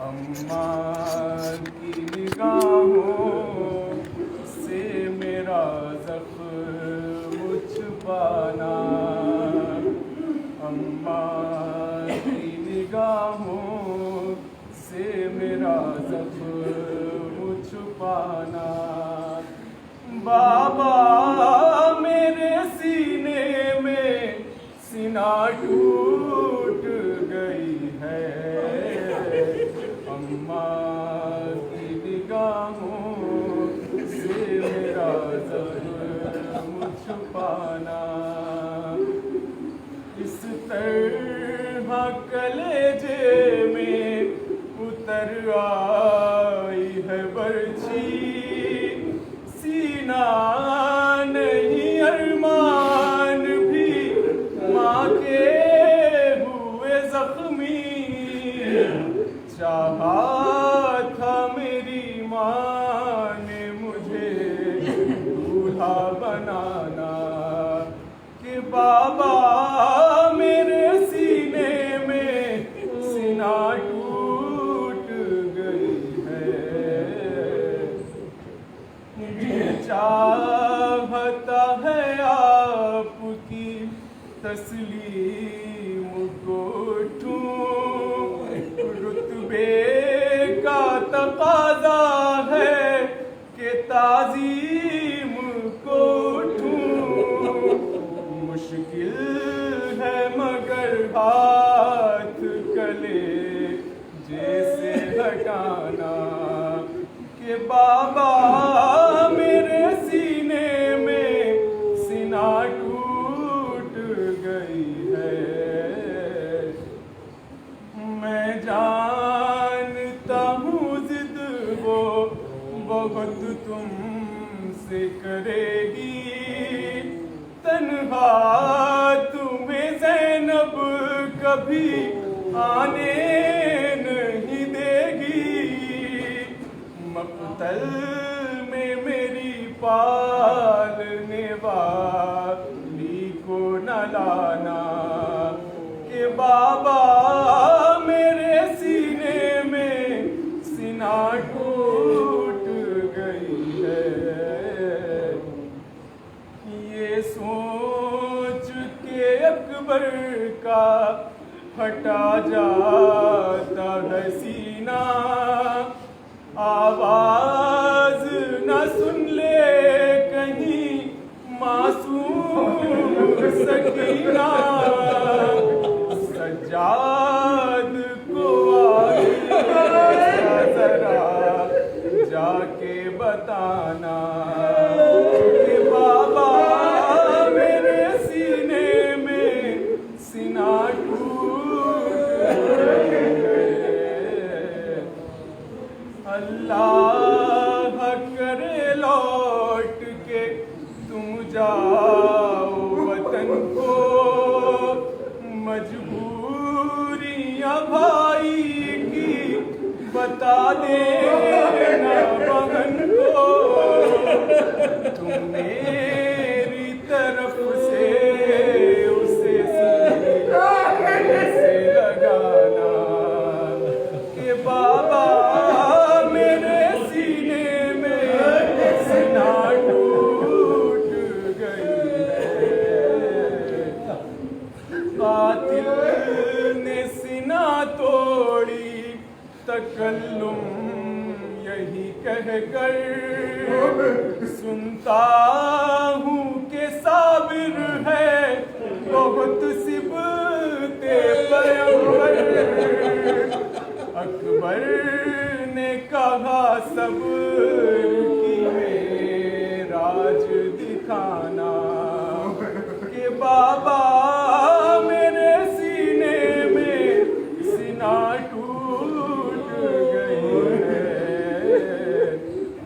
اماں کی نگاہوں سے میرا زخم چھپانا، اماں کی نگاہوں سے میرا زخم چھپانا، بابا میرے سینے میں سینہ ٹوٹ گئی ہے، اماں کی نگاہوں سے میرا زخم چھپانا، اس طرح کلیجے میں اتر آئی ہے برچھی، سینہ نہیں ارمان بھی ماں کے ہوئے زخمی، چاہا تھا میری ماں نے مجھے دولہا بنانا، کہ بابا میرے سینے میں سینہ ٹوٹ گئی ہے، چاہتا ہے آپ کی تسلیم کو ٹھوں، رتبے کا تقاضا ہے کہ تعظیم کو ٹھوں، مشکل ہے مگر ہاتھ کلے جیسے ہٹانا، کہ بابا میرے سینے میں سینہ ٹوٹ گئی ہے، میں جانتا ہوں ضد وہ بہت تم سے کرے گی، تنہا تمہیں زینب کبھی آنے نہیں دے گی، مقتل میں میری پالنے والی کو نہ لانا، کہ بابا میرے سینے میں سینہ ٹوٹ گئی ہے، یہ سوچ کے اکبر کا پھٹا جاتا ہے سینہ، آواز نہ سن لے کہیں معصوم سکینہ، سجاد کو آئیے ذرا جا کے بتانا، کہ بابا میرے سینے میں سینہ ٹوٹ گئی، اللہ کرے لوٹ کے تم جاؤ وطن کو، مجبوریاں بھائی کی بتا دینا بہن کو، تم میری طرف سے اسے سینے سے لگانا، کہ بابا میرے سینے میں سینہ ٹوٹ گئی ہے، قاتل نے سینہ توڑی تکلم یہی کہہ کر، سنتا ہوں کہ صابر ہے بہت صبت پیغمبر، اکبر نے کہا صبر کی معراج دکھانا، کہ بابا میرے سینے میں سینہ ٹوٹ گئی ہے،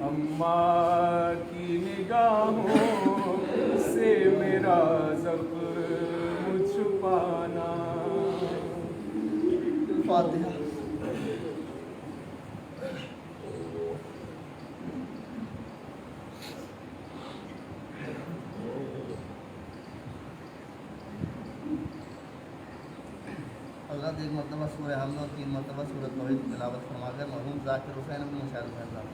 اماں کی نگاہوں سے میرا زخم چھپانا۔ فاتحہ۔ اللہ ایک مرتبہ سورہ حمد اور 3 مرتبہ سورہ توحید کی تلاوت فرما کر مرحوم ذاکر حسین بن مشاہد حسین صاحب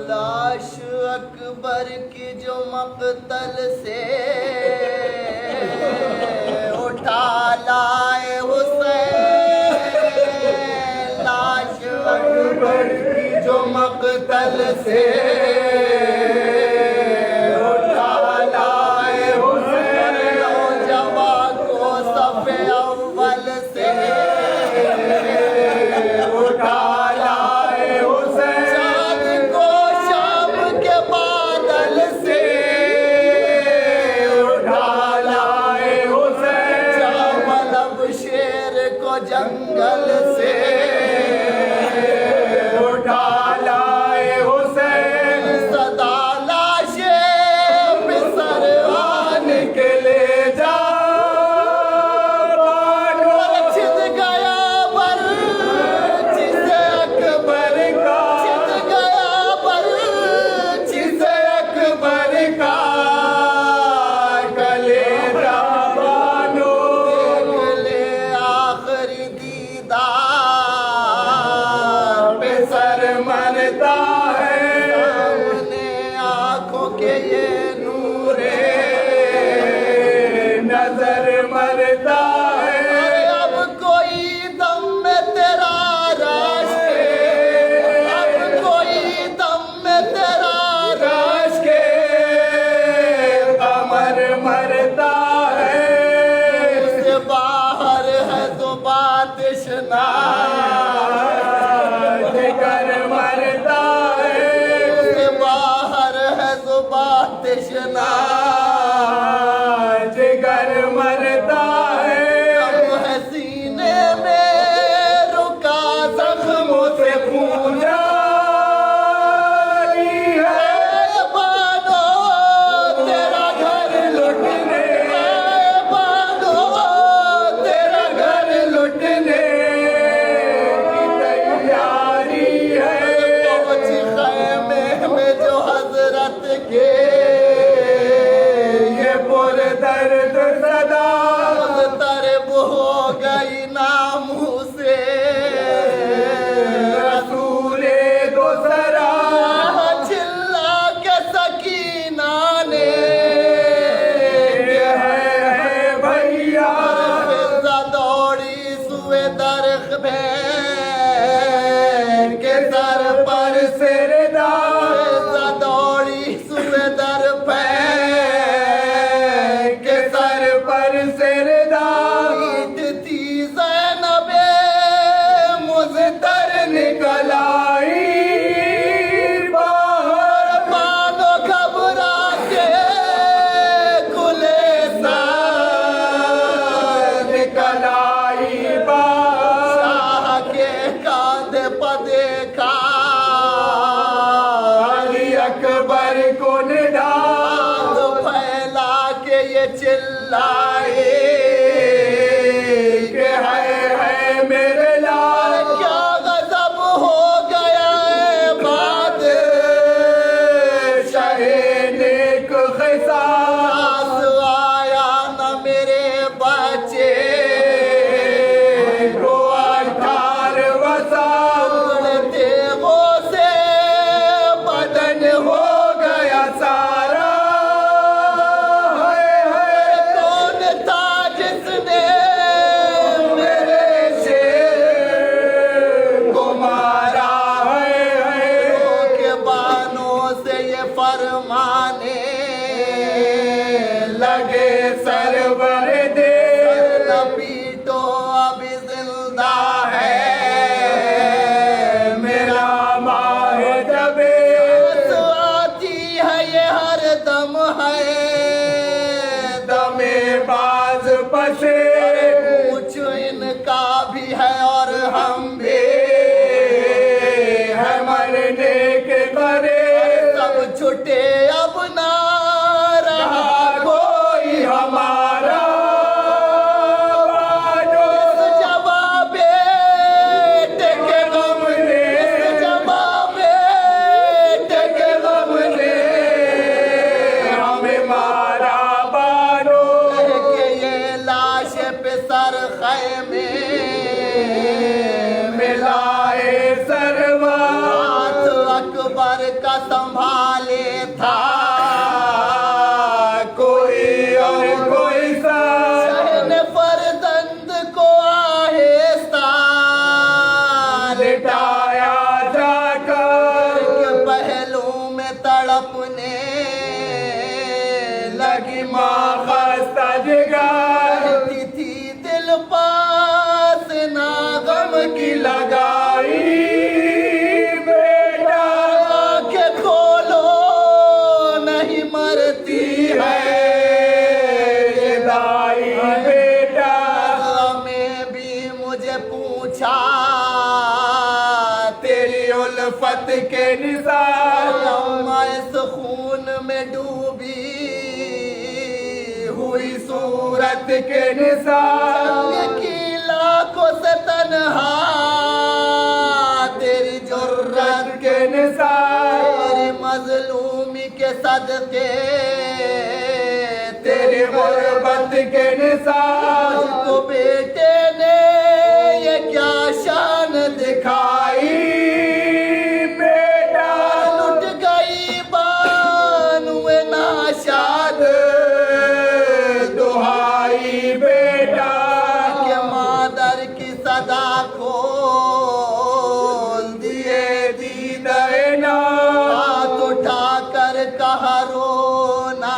لاش اکبر کی جو مقتل سے اٹھا لائے حسین، لاش اکبر کی جو مقتل سے اٹھا لائے حسین، نوجوان کو صف اول سے اٹھا لائے حسین، چاند کو شام کے بادل سے اٹھا لائے حسین، جاملب شیر کو جنگل سے اٹھا لائے حسین، صدا لاشیں بسر آن کے لے جا، چھت گیا بر جسے اکبر کا، چھت گیا بر جسے اکبر کا کلیجہ بانو، دیکھ لے آخری دیدار پہ سر مرتا ہے، سامنے آنکھوں کے یہ نور نظر مرتا ہے، اب کوئی دم میں تیرا راش کے، اب کوئی دم میں تیرا راش کے قمر مرتا ہے، اس سے باہر ہے زبان تشنا جگر مرتا ہے، اس سے باہر ہے زبان تشنا جگر مرتا ہے، اب ہے سینے میں رکا زخموں سے خون جاری ہے، بانو تیرا گھر لٹنے، بانو تیرا گھر لٹنے کی تیاری ہے، پہنچی خیمے میں جو حضرت کے یہ پر درد صدا، مضطرب ہو گئی ناموں سے رسول دو سرا، چلا کے سکینہ نے یہ ہے بھیا، فضا دوڑی سوئے درخ بین کے سر پر سردا، فضا دوڑی سوئے در بین کے سر پر سردا، عید تھی زینب مضطر نکل آئی باہر، بانو گھبرا کے گلستان نکل آئی باہر، شاہ کے کاندھے پہ دیکھا हम भी है मरने के मरे, सब छुटे अब ना रहा कोई हमारा। इस जवाब बेटे के गम ने, इस जवाब बेटे के गम ने हमें मारा बानो। के ये लाश पे सर खैमे मिलाए सरवा, हाथ अकबर का संभाले था कोई और कोई सा। शहन फरजंद को आहिस्ता लिटाया जाकर, के पहलू में तड़पने लगी माँ खस्ता जिगर। कहती थी दिल पास ना गम की लगाई, बेटा आंखें खोलो नहीं मरती है ये दाई। बेटा में भी मुझे पूछा तेरी उल्फत के निसार, अम्मा इस खून में डूबी हुई सूरत के निसार। की लाखों से तन्हा तेरी जुर्रत के निसार, तेरी मजलूमी के सदके तेरी गुर्बत के निसार। मुझको बेटे ने ये क्या शान दिखाई, बेटा लुट गई बानुए नाशाद दुहाई। बेटा के मादर की सदा खोल दिए दीदाए ना, हाथ उठा कर कहा रोना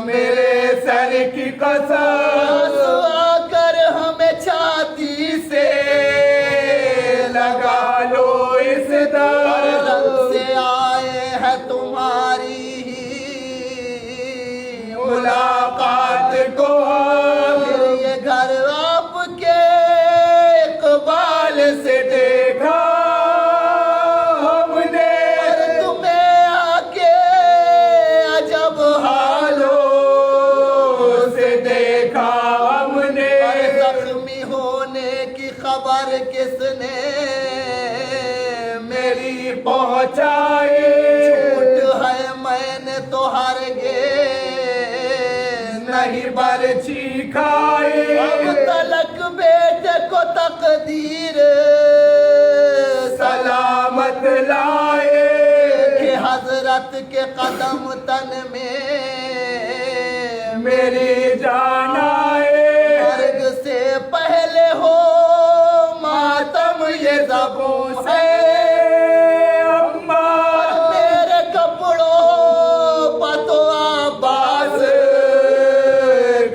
मेरे सर की कसम। आकर हमें छाती से लगा लो इस दर्द से आए हैं तुम्हारी ही मुलाकात को। फिर ये घर आपके इकबाल से देखा हमने, तुम्हें आके अजब हालों से देखा हमने। जख्मी होने की खबर किसने मेरी पहुंचाई, झूठ है मैंने तो हरगे नहीं बरछी खाई। अब तलक बेटे को तकदीर सलामत लाए, कि हजरत के कदम तन में मेरी जान आए। मर्ग से पहले हो मातम ये ज़बों से, अम्मा मेरे कपड़ों पर तो आबास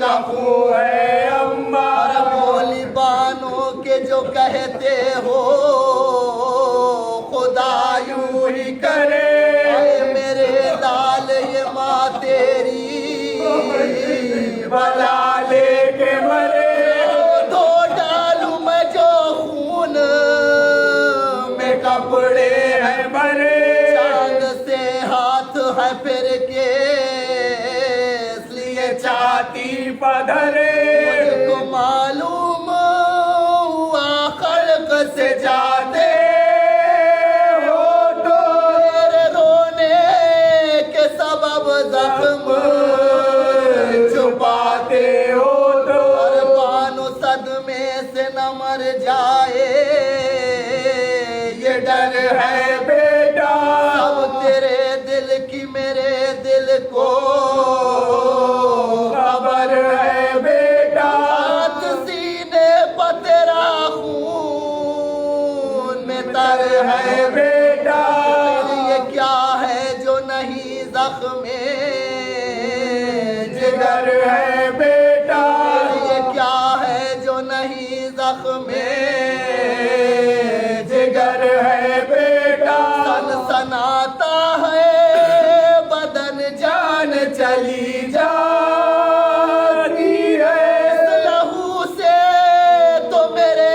का खून है। अम्मा बोली बानों के जो कहते हो खुदा यूं ही करे, मेरे लाल ये माँ तेरी भला लेके मरे। तो डालू मैं जो खून में कपड़े हैं भरे, चांद से हाथ है फिर के इसलिए छाती पधरे। मुझको मालूम हुआ खल्क से जाते हो तो, मेरे रोने के सबब जख्म छुपाते हो तो। और बानो सदमे से न मर जाए ये डर है बेटा, अब तेरे दिल की मेरे दिल को खबर है बेटा। हाथ सीने पर तेरा खून में तर है बेटा, ये क्या है जो नहीं जख्मे जिगर है बेटा, ये क्या है जो नहीं जख्मे जिगर है बेटा। सनसनाता है बदन जान चली जाती है, इस लहू से तो मेरे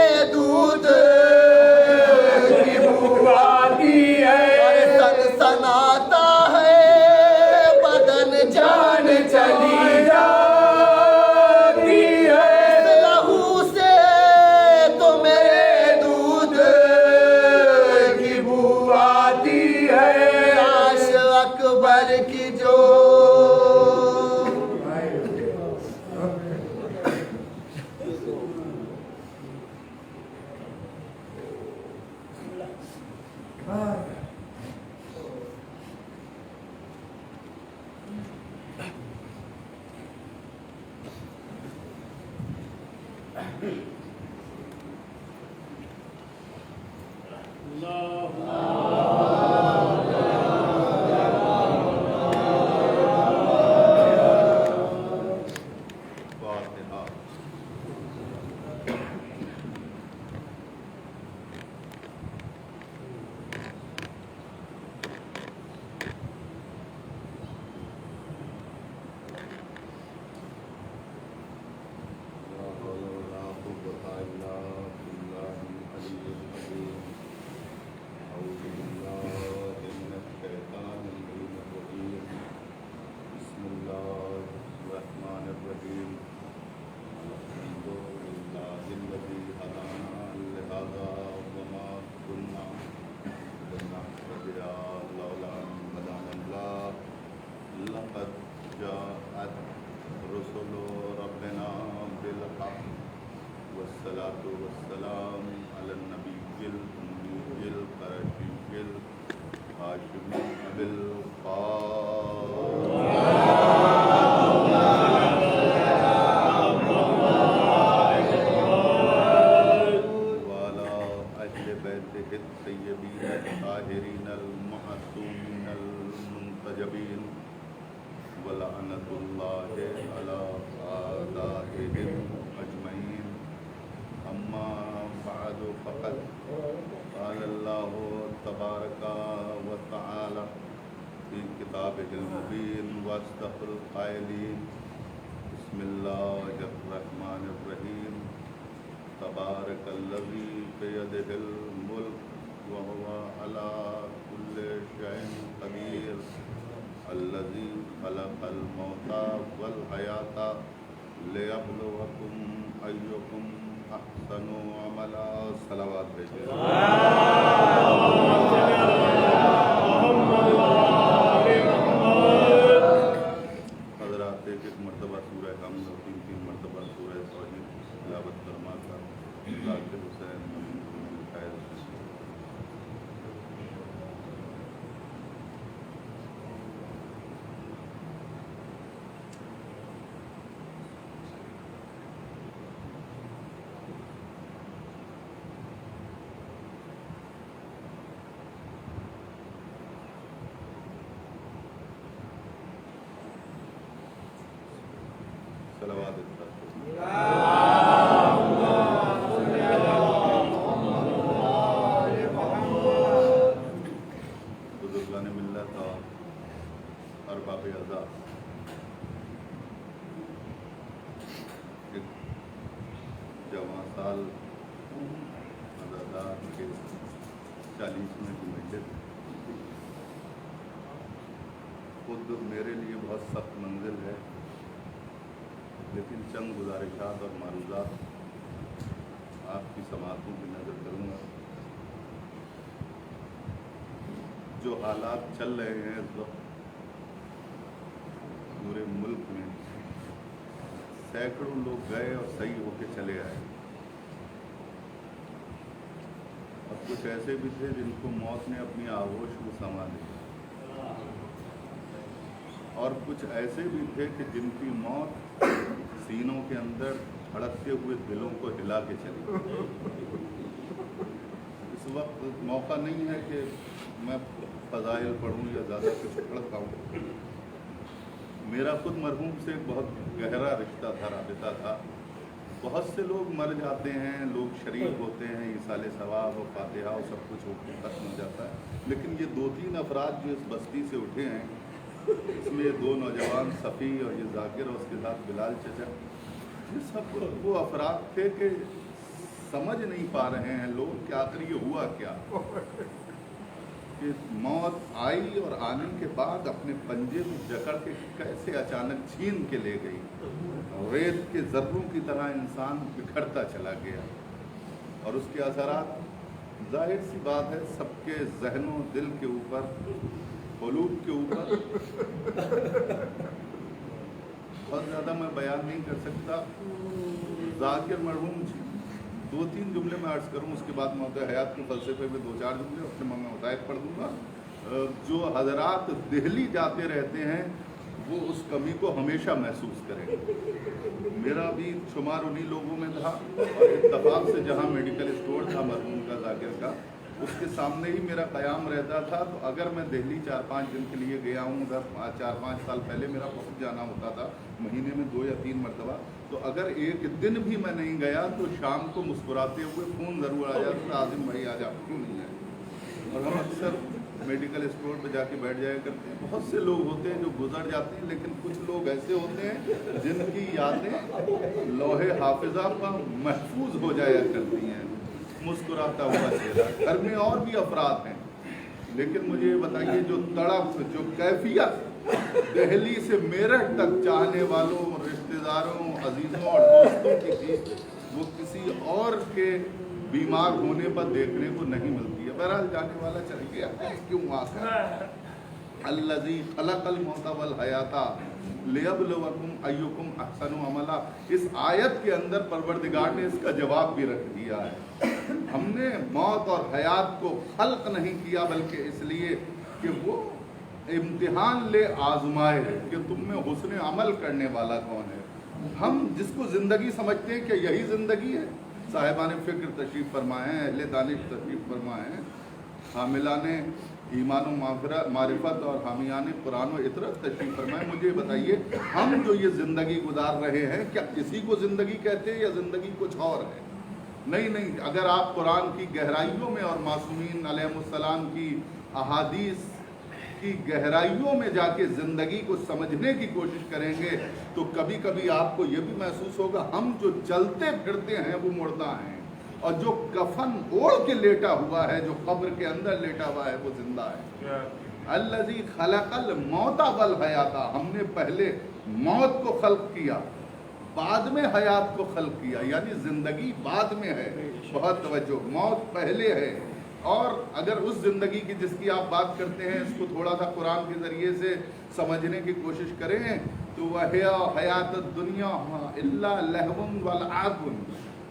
میرے لیے بہت سخت منزل ہے، لیکن چند گزارشات اور معروضات آپ کی سماعتوں کی نظر کروں گا۔ جو حالات چل رہے ہیں اس وقت پورے ملک میں، سینکڑوں لوگ گئے اور صحیح ہو کے چلے آئے، اور کچھ ایسے بھی تھے جن کو موت نے اپنی آغوش کو سما لی، اور کچھ ایسے بھی تھے کہ جن کی موت سینوں کے اندر دھڑکتے ہوئے دلوں کو ہلا کے چلی۔ اس وقت موقع نہیں ہے کہ میں فضائل پڑھوں یا زیادہ کچھ پڑھتا ہوں۔ میرا خود مرحوم سے ایک بہت گہرا رشتہ تھا، رابطہ تھا۔ بہت سے لوگ مر جاتے ہیں، لوگ شریک ہوتے ہیں، ایصال ثواب و فاتحہ اور سب کچھ ہو کے ختم ہو جاتا ہے، لیکن یہ 2-3 افراد جو اس بستی سے اٹھے ہیں، اس میں 2 نوجوان صفی اور یہ ذاکر اور اس کے ساتھ بلال چچا، یہ سب وہ افراد تھے کہ سمجھ نہیں پا رہے ہیں لوگ کہ آخر یہ ہوا کیا، کہ موت آئی اور آنے کے بعد اپنے پنجے میں جکڑ کے کیسے اچانک چھین کے لے گئی، ریت کے ذروں کی طرح انسان بکھرتا چلا گیا، اور اس کے اثرات ظاہر سی بات ہے سب کے ذہن و دل کے اوپر، قلوب کے اوپر بہت زیادہ میں بیان نہیں کر سکتا۔ ذاکر مرحوم 2-3 जुमले मैं अर्ज करूँ, उसके बाद मौत हयात के फ़लसफ़े में 2-4 जुमले अपने मैं मुताबिक पढ़ दूँगा। जो हजरात दिल्ली जाते रहते हैं वो उस कमी को हमेशा महसूस करेंगे। मेरा भी शुमार उन्हीं लोगों में था, और इत्तफाक से जहाँ मेडिकल स्टोर था मरहूम का जाकिर का, उसके सामने ही मेरा क़याम रहता था। तो अगर मैं दिल्ली 4-5 दिन के लिए गया हूँ, उधर 4-5 साल पहले मेरा बहुत जाना होता था, महीने में 2 या 3 मरतबा, तो अगर एक दिन भी मैं नहीं गया तो शाम को मुस्कुराते हुए फ़ोन ज़रूर आ जाता था, आज़िम भाई आज आप क्यों नहीं आए। और हम अक्सर मेडिकल स्टोर पे जाके बैठ जाया करते हैं। बहुत से लोग होते हैं जो गुजर जाते हैं, लेकिन कुछ लोग ऐसे होते हैं जिनकी यादें लौहे हाफिजा पर महफूज हो जाया करती हैं। मुस्कुराता हुआ चेहरा। घर में और भी अफराद हैं, लेकिन मुझे बताइए जो तड़प, जो कैफियत दिल्ली से मेरठ तक चाहने वालों, रिश्तेदारों, अजीज़ों और दोस्तों की थी, वो किसी और के बीमार होने पर देखने को नहीं मिलती है। बहरहाल जाने वाला चल गया है, क्यों आकर अल्लज़ी खलक़ल मौत वल हयाता लियब्लुवकुम अय्युकुम अहसनु अमला। इस आयत के अंदर परवरदिगार ने इसका जवाब भी रख दिया है। हमने मौत और हयात को खल्क नहीं किया, बल्कि इसलिए कि वो इम्तिहान ले आजमाए कि तुम में हुस्न अमल करने वाला कौन है। हम जिसको ज़िंदगी समझते हैं कि यही ज़िंदगी है, साहिबान फ़िक्र तशरीफ़ फरमाए हैं, अहले दानिश तशरीफ़ फरमाए हैं, हामिलाने ईमान व मारिफत और हामियान कुरान व इतरत तशरीफ़ फरमाए। मुझे बताइए, हम जो ये ज़िंदगी गुजार रहे हैं, क्या इसी को ज़िंदगी कहते हैं या ज़िंदगी कुछ और है? नहीं नहीं, अगर आप कुरान की गहराइयों में और मासूमीन अलैहिमुस्सलाम की अहादीस की गहराइयों में जाके ज़िंदगी को समझने की कोशिश करेंगे तो कभी कभी आपको ये भी महसूस होगा, हम जो चलते फिरते हैं वो मुर्दा हैं, और जो कफन ओढ़ के लेटा हुआ है, जो कब्र के अंदर लेटा हुआ है, वो जिंदा है। अल्लज़ी खलक़ल मौता वल हयाता, हमने पहले मौत को खल्क किया, बाद में हयात को खल्क किया, यानी ज़िंदगी बाद में है। बहुत तवज्जो, मौत पहले है। और अगर उस ज़िंदगी की जिसकी आप बात करते हैं, इसको थोड़ा सा कुरान के ज़रिए से समझने की कोशिश करें तो वह हयात दुनिया इल्ला लहवुन वल आबुन,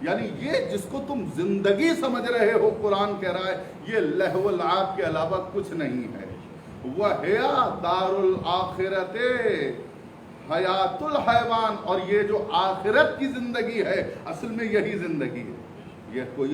यानी ये जिसको तुम ज़िंदगी समझ रहे हो, कुरान कह रहा है ये लहवुल आब के अलावा कुछ नहीं है। वह दारुल आखिरते हयातुल हैवान, और ये जो आखिरत की ज़िंदगी है असल में यही ज़िंदगी है। ये कोई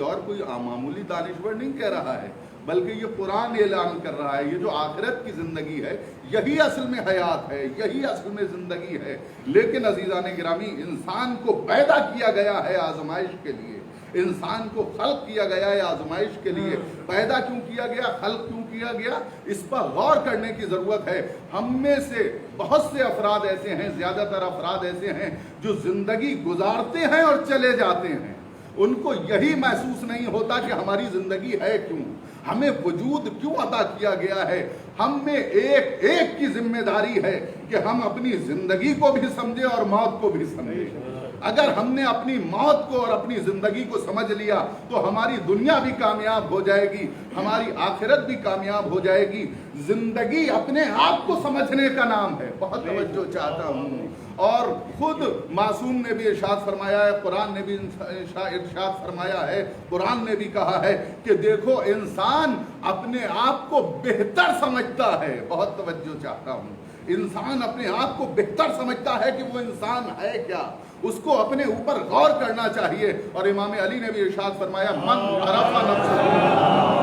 मामूली दानिश्वर नहीं कह रहा है, बल्कि ये कुरान ऐलान कर रहा है, ये जो आखिरत की ज़िंदगी है यही असल में हयात है, यही असल में ज़िंदगी है। लेकिन अजीज़ान गिरामी, इंसान को पैदा किया गया है आजमाइश के लिए, इंसान को खल्क किया गया है आजमाइश के लिए। पैदा क्यों किया गया, खल्क क्यों किया गया, इस पर गौर करने की ज़रूरत है। हम में से बहुत से अफराद ऐसे हैं, ज़्यादातर अफराद ऐसे हैं जो ज़िंदगी गुजारते हैं और चले जाते हैं, उनको यही महसूस नहीं होता कि हमारी ज़िंदगी है क्यों, हमें वजूद क्यों अता किया गया है। हम में एक एक की जिम्मेदारी है कि हम अपनी ज़िंदगी को भी समझें और मौत को भी समझें। अगर हमने अपनी मौत को और अपनी ज़िंदगी को समझ लिया तो हमारी दुनिया भी कामयाब हो जाएगी, हमारी आखिरत भी कामयाब हो जाएगी। ज़िंदगी अपने आप को समझने का नाम है। बहुत तवज्जो चाहता हूँ। और खुद मासूम ने भी इरशाद फरमाया है, कुरान ने भी इरशाद फरमाया है, कुरान ने भी कहा है कि देखो इंसान अपने आप को बेहतर समझता है। बहुत तवज्जो चाहता हूँ। इंसान अपने आप को बेहतर समझता है कि वो इंसान है क्या, उसको अपने ऊपर गौर करना चाहिए। और इमाम अली ने भी इरशाद फरमाया, मन अरफा नफ्सहू।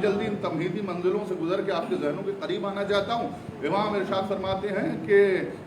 जल्दी इन तमहीदी मंजिलों से गुजर के आपके जहनों के करीब आना चाहता हूँ। इमाम इरशाद फरमाते हैं कि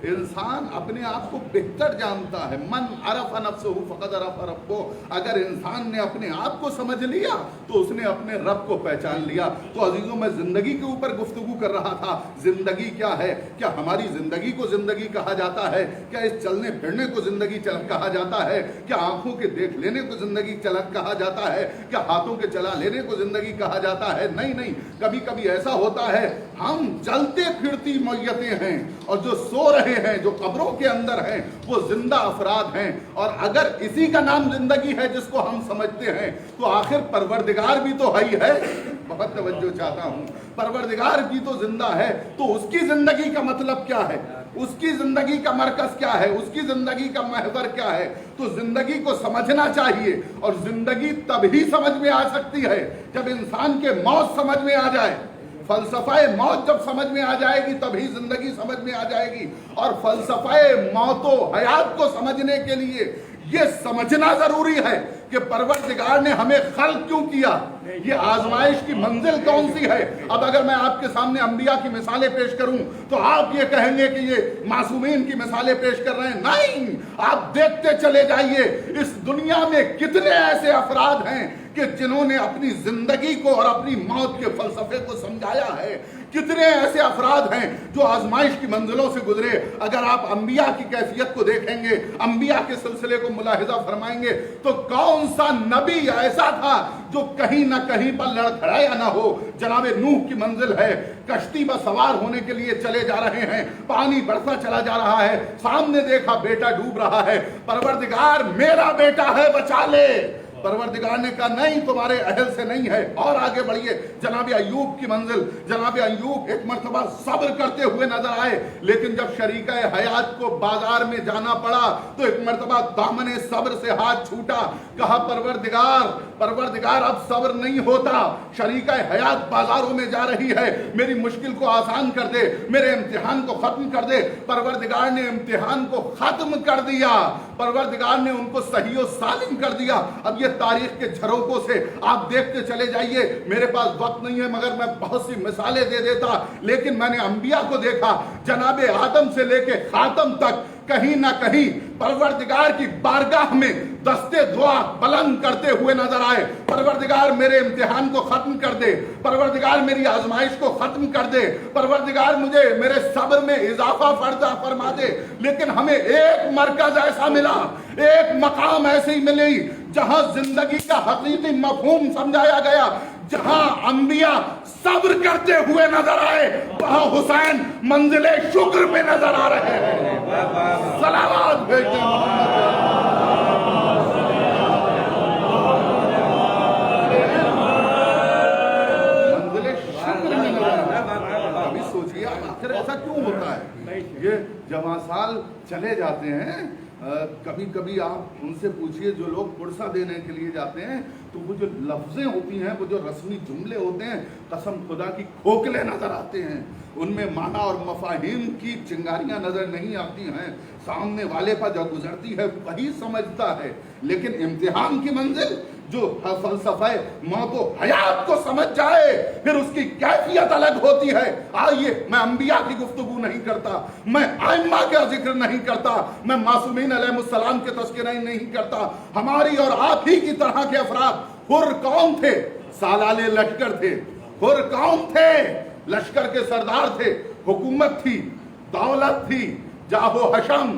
इंसान अपने आप को बेहतर जानता है। मन अरफ़ नफ्सहू फ़क़द अरफ़ रब्बहू, अगर इंसान ने अपने आप को समझ लिया तो उसने अपने रब को पहचान लिया। तो अजीज़ों, मैं ज़िंदगी के ऊपर गुफ्तगू कर रहा था। ज़िंदगी क्या है? क्या हमारी ज़िंदगी को ज़िंदगी कहा जाता है? क्या इस चलने फिरने को ज़िंदगी कहा जाता है? क्या आँखों के देख लेने को ज़िंदगी कहा जाता है? क्या हाथों के चला लेने को ज़िंदगी कहा जाता है? नहीं नहीं, कभी कभी ऐसा होता है हम चलते फिरती मैयतें हैं, और जो सो रहे हैं, जो कब्रों के अंदर हैं, वो जिंदा अफराद हैं। और अगर इसी का नाम जिंदगी है जिसको हम समझते हैं, तो आखिर परवरदिगार भी तो है ही है। बहुत तवज्जो चाहता हूँ। परवरदिगार भी तो जिंदा है, तो उसकी जिंदगी का मतलब क्या है? उसकी जिंदगी का मरकज क्या है, उसकी जिंदगी का महवर क्या है। तो जिंदगी को समझना चाहिए, और जिंदगी तभी समझ में आ सकती है जब इंसान के मौत समझ में आ जाए। फलसफाए मौत जब समझ में आ जाएगी तभी जिंदगी समझ में आ जाएगी। और फलसफाए मौतो हयात को समझने के लिए ये समझना जरूरी है कि परवरदिगार ने हमें खल्क क्यों किया, ये आजमाइश की मंजिल कौन सी है। अब अगर मैं आपके सामने अंबिया की मिसालें पेश करूं तो आप ये कहेंगे कि ये मासूमीन की मिसालें पेश कर रहे हैं। नहीं, आप देखते चले जाइए इस दुनिया में कितने ऐसे अफराद हैं कि जिन्होंने अपनी जिंदगी को और अपनी मौत के फलसफे को समझाया है। कितने ऐसे अफराद हैं जो आजमाइश की मंजिलों से गुजरे। अगर आप अंबिया की कैफियत को देखेंगे, अंबिया के सिलसिले को मुलाहिजा फरमाएंगे, तो कौन सा नबी ऐसा था जो कहीं ना कहीं पर लड़खड़ाया ना हो। जनाब नूह की मंजिल है, कश्ती पर सवार होने के लिए चले जा रहे हैं, पानी बढ़ता चला जा रहा है, सामने देखा बेटा डूब रहा है, परवरदिगार मेरा बेटा है बचा ले। परवरदिगार ने कहा नहीं, तुम्हारे अहल से नहीं है, और आगे बढ़िए। जनाब अय्यूब की मंजिल, जनाब अय्यूब एक मर्तबा सब्र करते हुए नजर आए, लेकिन जब शरीका हयात को बाजार में जाना पड़ा तो एक मर्तबा दामने सब्र से हाथ छूटा। कहा परवरदिगार अब सब्र नहीं होता, शरीका हयात बाजारों में जा रही है, मेरी मुश्किल को आसान कर दे, मेरे इम्तिहान को खत्म कर दे। परवरदिगार ने इम्तिहान को खत्म कर दिया, परवरदिगार ने उनको सही और सालिम कर दिया। अब ये तारीख के झरोकों से आप देखते चले जाइए। मेरे पास वक्त नहीं है मगर मैं बहुत सी मिसालें दे देता, लेकिन मैंने अंबिया को देखा, जनाबे आदम से लेके खातम तक कहीं ना कहीं परवरदिगार की बारगाह में दस्ते दुआ बुलंद करते हुए नजर आए। परवरदिगार मेरे इम्तिहान को खत्म कर दे, परवरदिगार मेरी आजमाइश को खत्म कर दे, परवरदिगार मुझे मेरे सब्र में इजाफा फरमा दे। लेकिन हमें एक मरकज ऐसा मिला, एक मकाम ऐसी मिली जहां जिंदगी का हकीकी मफहूम समझाया गया, जहां अंबिया सब्र करते हुए नजर आए, वहां हुसैन मंजिले शुक्र में नजर आ रहे हैं। सलावत भेजते मंजिले शुक्र में नजर आ रहे हैं। अभी सोचिए आखिर ऐसा क्यों होता है। ये जवां साल चले जाते हैं, कभी कभी आप उनसे पूछिए जो लोग पुरसा देने के लिए जाते हैं, तो वो जो लफ्जें होती हैं, वो जो रस्मी जुमले होते हैं, कसम खुदा की खोखले नजर आते हैं, उनमें माना और मफाहिम की चिंगारियां नजर नहीं आती हैं। सामने वाले पर जो गुजरती है वही समझता है, लेकिन इम्तिहान की मंजिल जो फलसफे मौतो हयात को समझ जाए फिर उसकी कैफियत अलग होती है। आइए, मैं अंबिया की गुफ्तगू नहीं करता, मैं आइम्मा का जिक्र नहीं करता, मैं मासूमीन अलैहिस्सलाम के तज़किरा नहीं करता। हमारी और आप ही की तरह के अफराद हुर कौम थे, सालाले लश्कर थे, हुर कौम थे, लश्कर के सरदार थे, हुकूमत थी, दौलत थी, जाहो हशम,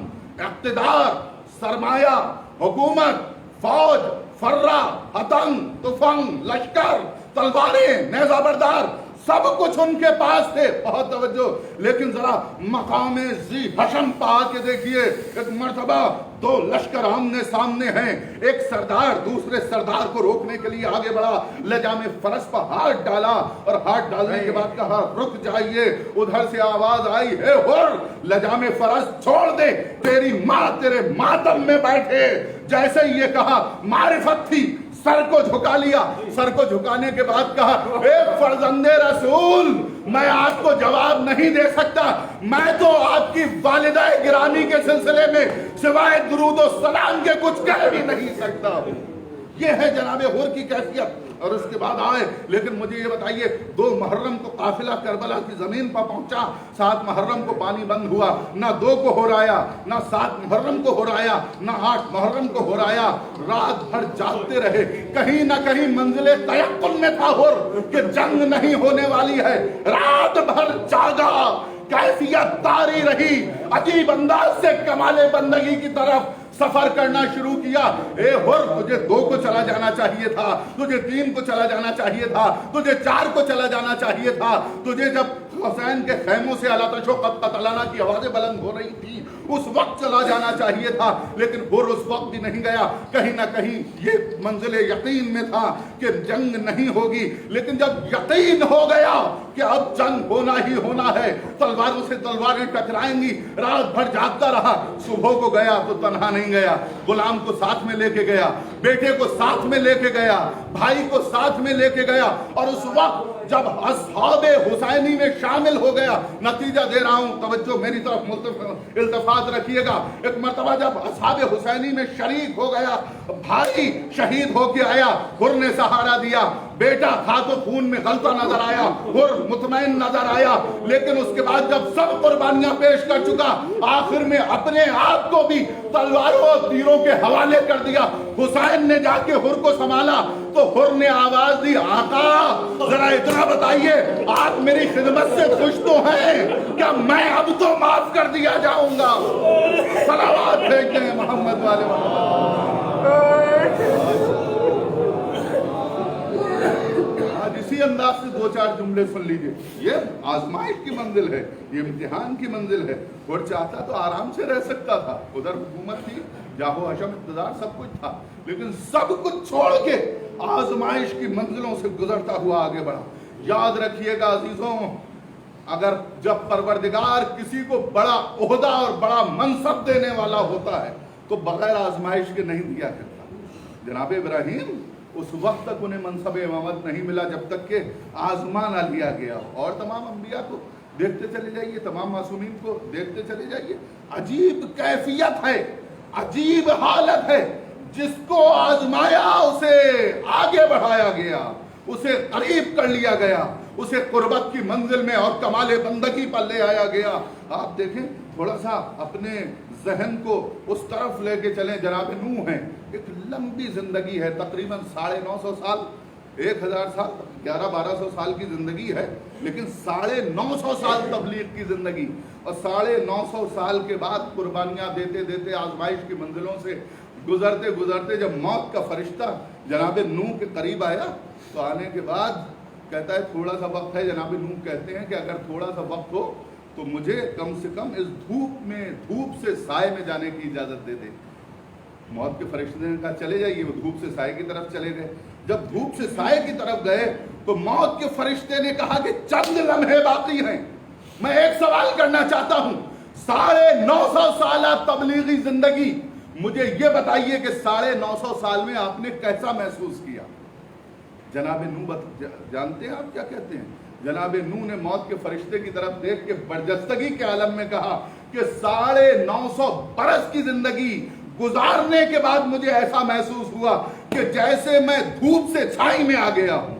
इक़्तिदार, सरमाया, हुकूमत, फौज, फर्रा, हतंग, तुफंग, लश्कर, तलवारें, नेज़ा बरदार, सब कुछ उनके पास थे। बहुत तवज्जो। लेकिन जरा मकाम जी हशम पा के देखिए, एक मर्तबा दो लश्कर आमने सामने हैं, एक सरदार दूसरे सरदार को रोकने के लिए आगे बढ़ा, लजामे फरस पर हाथ डाला और हाथ डालने के बाद कहा रुक जाइए। उधर से आवाज आई, हे हुर, लजामे फरस छोड़ दे, तेरी माँ तेरे मातम में बैठे। जैसे ही ये कहा, मारिफत थी, सर को झुका लिया। सर को झुकाने के बाद कहा, ए फर्जंदे रसूल, मैं आपको जवाब नहीं दे सकता, मैं तो आपकी वालिदा गिरानी के सिलसिले में सिवाय दुरूद और सलाम के कुछ कह भी नहीं सकता। ये है जनाबे हुर की कैफियत। और उसके बाद आए, लेकिन मुझे ये बताइए, 2 मुहर्रम को काफिला करबला की जमीन पर पहुंचा, 7 मुहर्रम को पानी बंद हुआ, ना 2 को हो राया, ना 7 मुहर्रम को हो राया, ना 8 मुहर्रम को हो राया, रात भर जागते रहे। कहीं ना कहीं मंजिले तयक्कुन में था हुर कि जंग नहीं होने वाली है, रात भर जागा, कैफियत तारी रही, अजीब अंदाज से कमाले बंदगी की तरफ सफर करना शुरू किया। ए हुर, तुझे 2 को चला जाना चाहिए था, तुझे 3 को चला जाना चाहिए था, तुझे 4 को चला जाना चाहिए था, तुझे जब हुसैन के खैमों से अला तशो कतलाना की आवाजें बुलंद हो रही थी उस वक्त चला जाना चाहिए था। लेकिन हुर उस वक्त भी नहीं गया। कहीं ना कहीं ये मंजिले यकीन में था कि जंग नहीं होगी। लेकिन जब यकीन हो गया कि अब जंग होना ही होना है, तलवारों से तलवारें टकराएंगी। रात भर जागता रहा, सुबह को गया तो तन्हा नहीं गया, गुलाम को साथ में लेके गया, बेटे को साथ में लेके गया, भाई को साथ में लेके गया। और उस वक्त जब अस्हाबे हुसैनी में शामिल हो गया, नतीजा दे रहा हूं, तवज्जो मेरी तरफ इल्तफात रखिएगा। एक मर्तबा जब अस्हाबे हुसैनी में शरीक हो गया, भाई शहीद होके आया, हुर ने सहारा दिया, बेटा था तो खून में गलता नजर आया, हुर मुतमईन नजर आया, लेकिन उसके बाद जब सब कुर्बानियां पेश कर चुका, आखिर में अपने आप को भी तलवारों और तीरों के हवाले कर दिया। हुसैन ने जाके हुर को संभाला तो हुर ने आवाज दी, आका जरा इतना बताइए, आप मेरी खिदमत से खुश तो हैं क्या? मैं अब तो माफ कर दिया जाऊंगा। सलावत भेजते हैं मोहम्मद वाले। आज इसी अंदाज से दो चार जुमले सुन लीजिए। ये आजमाइश की मंजिल है, ये इम्तिहान की मंजिल है। और चाहता तो आराम से रह सकता था, उधर हुकूमत थी, जाहो हशम इक़्तिदार सब कुछ था, लेकिन सब कुछ छोड़ के आजमाइश की मंजिलों से गुजरता हुआ आगे बढ़ा। याद रखिएगा अजीजों, अगर जब परवरदिगार किसी को बड़ा ओहदा और बड़ा मनसब देने वाला होता है तो बगैर आजमाइश के नहीं दिया करता। जनाब इब्राहिम उस वक्त तक उन्हें मनसब इमामत नहीं मिला जब तक कि आजमा ना लिया गया हो। और तमाम अंबिया को देखते चले जाइए, तमाम मासूमीन को देखते चले जाइए, अजीब कैफियत है, अजीब हालत है। जिसको आजमाया उसे आगे बढ़ाया गया, उसे करीब कर लिया गया, उसे कुर्बत की मंजिल में और कमाले बंदगी पर ले आया गया। आप देखें, थोड़ा सा अपने जहन को उस तरफ लेके चलें। जनाब नूह है, एक लंबी जिंदगी है, तकरीबन 950 साल, 1000 साल, 1100-1200 साल की जिंदगी है, लेकिन 950 साल तबलीग की जिंदगी। और 950 साल के बाद कुर्बानियां देते देते आजमाइश की मंजिलों से गुजरते गुजरते जब मौत का फरिश्ता जनाब नूह के करीब आया तो आने के बाद कहता है थोड़ा सा वक्त है। जनाब नूह कहते हैं कि अगर थोड़ा सा वक्त हो तो मुझे कम से कम इस धूप से साए में जाने की इजाजत दे दे। मौत के फरिश्ते ने कहा चले जाइए, वो धूप से साए की तरफ चले गए। जब धूप से साए की तरफ गए तो मौत के फरिश्ते ने कहा कि चंद लम्हे बाकी हैं, मैं एक सवाल करना चाहता हूं। 950 साल तबलीगी जिंदगी, मुझे ये बताइए कि 950 साल में आपने कैसा महसूस किया? जनाब नूह जानते हैं आप क्या कहते हैं? जनाब नूह ने मौत के फरिश्ते की तरफ देख के बर्जस्तगी के आलम में कहा कि 950 बरस की जिंदगी गुजारने के बाद मुझे ऐसा महसूस हुआ कि जैसे मैं धूप से छाई में आ गया हूं।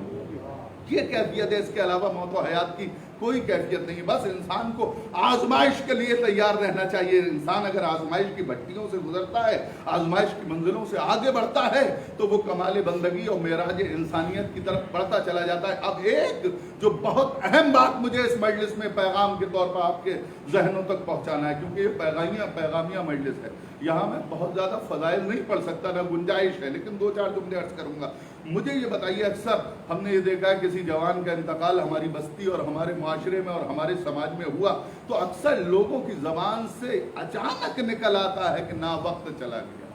ये कैफियत है, इसके अलावा मौत और हयात की कोई कैफियत नहीं। बस इंसान को आजमाइश के लिए तैयार रहना चाहिए। इंसान अगर आजमाइश की भट्टियों से गुजरता है, आजमाइश की मंजिलों से आगे बढ़ता है, तो वो कमाल बंदगी और मेराज इंसानियत की तरफ बढ़ता चला जाता है। अब एक जो बहुत अहम बात मुझे इस मजलिस में पैगाम के तौर पर आपके जहनों तक पहुंचाना है, क्योंकि ये पैगामिया मजलिस है, यहाँ मैं बहुत ज़्यादा फजाइल नहीं पढ़ सकता, ना गुंजाइश है, लेकिन 2-4 जुमले अर्ज करूँगा। मुझे ये बताइए, अक्सर हमने ये देखा है किसी जवान का इंतकाल हमारी बस्ती और हमारे माशरे में और हमारे समाज में हुआ तो अक्सर लोगों की जबान से अचानक निकल आता है कि ना वक्त चला गया,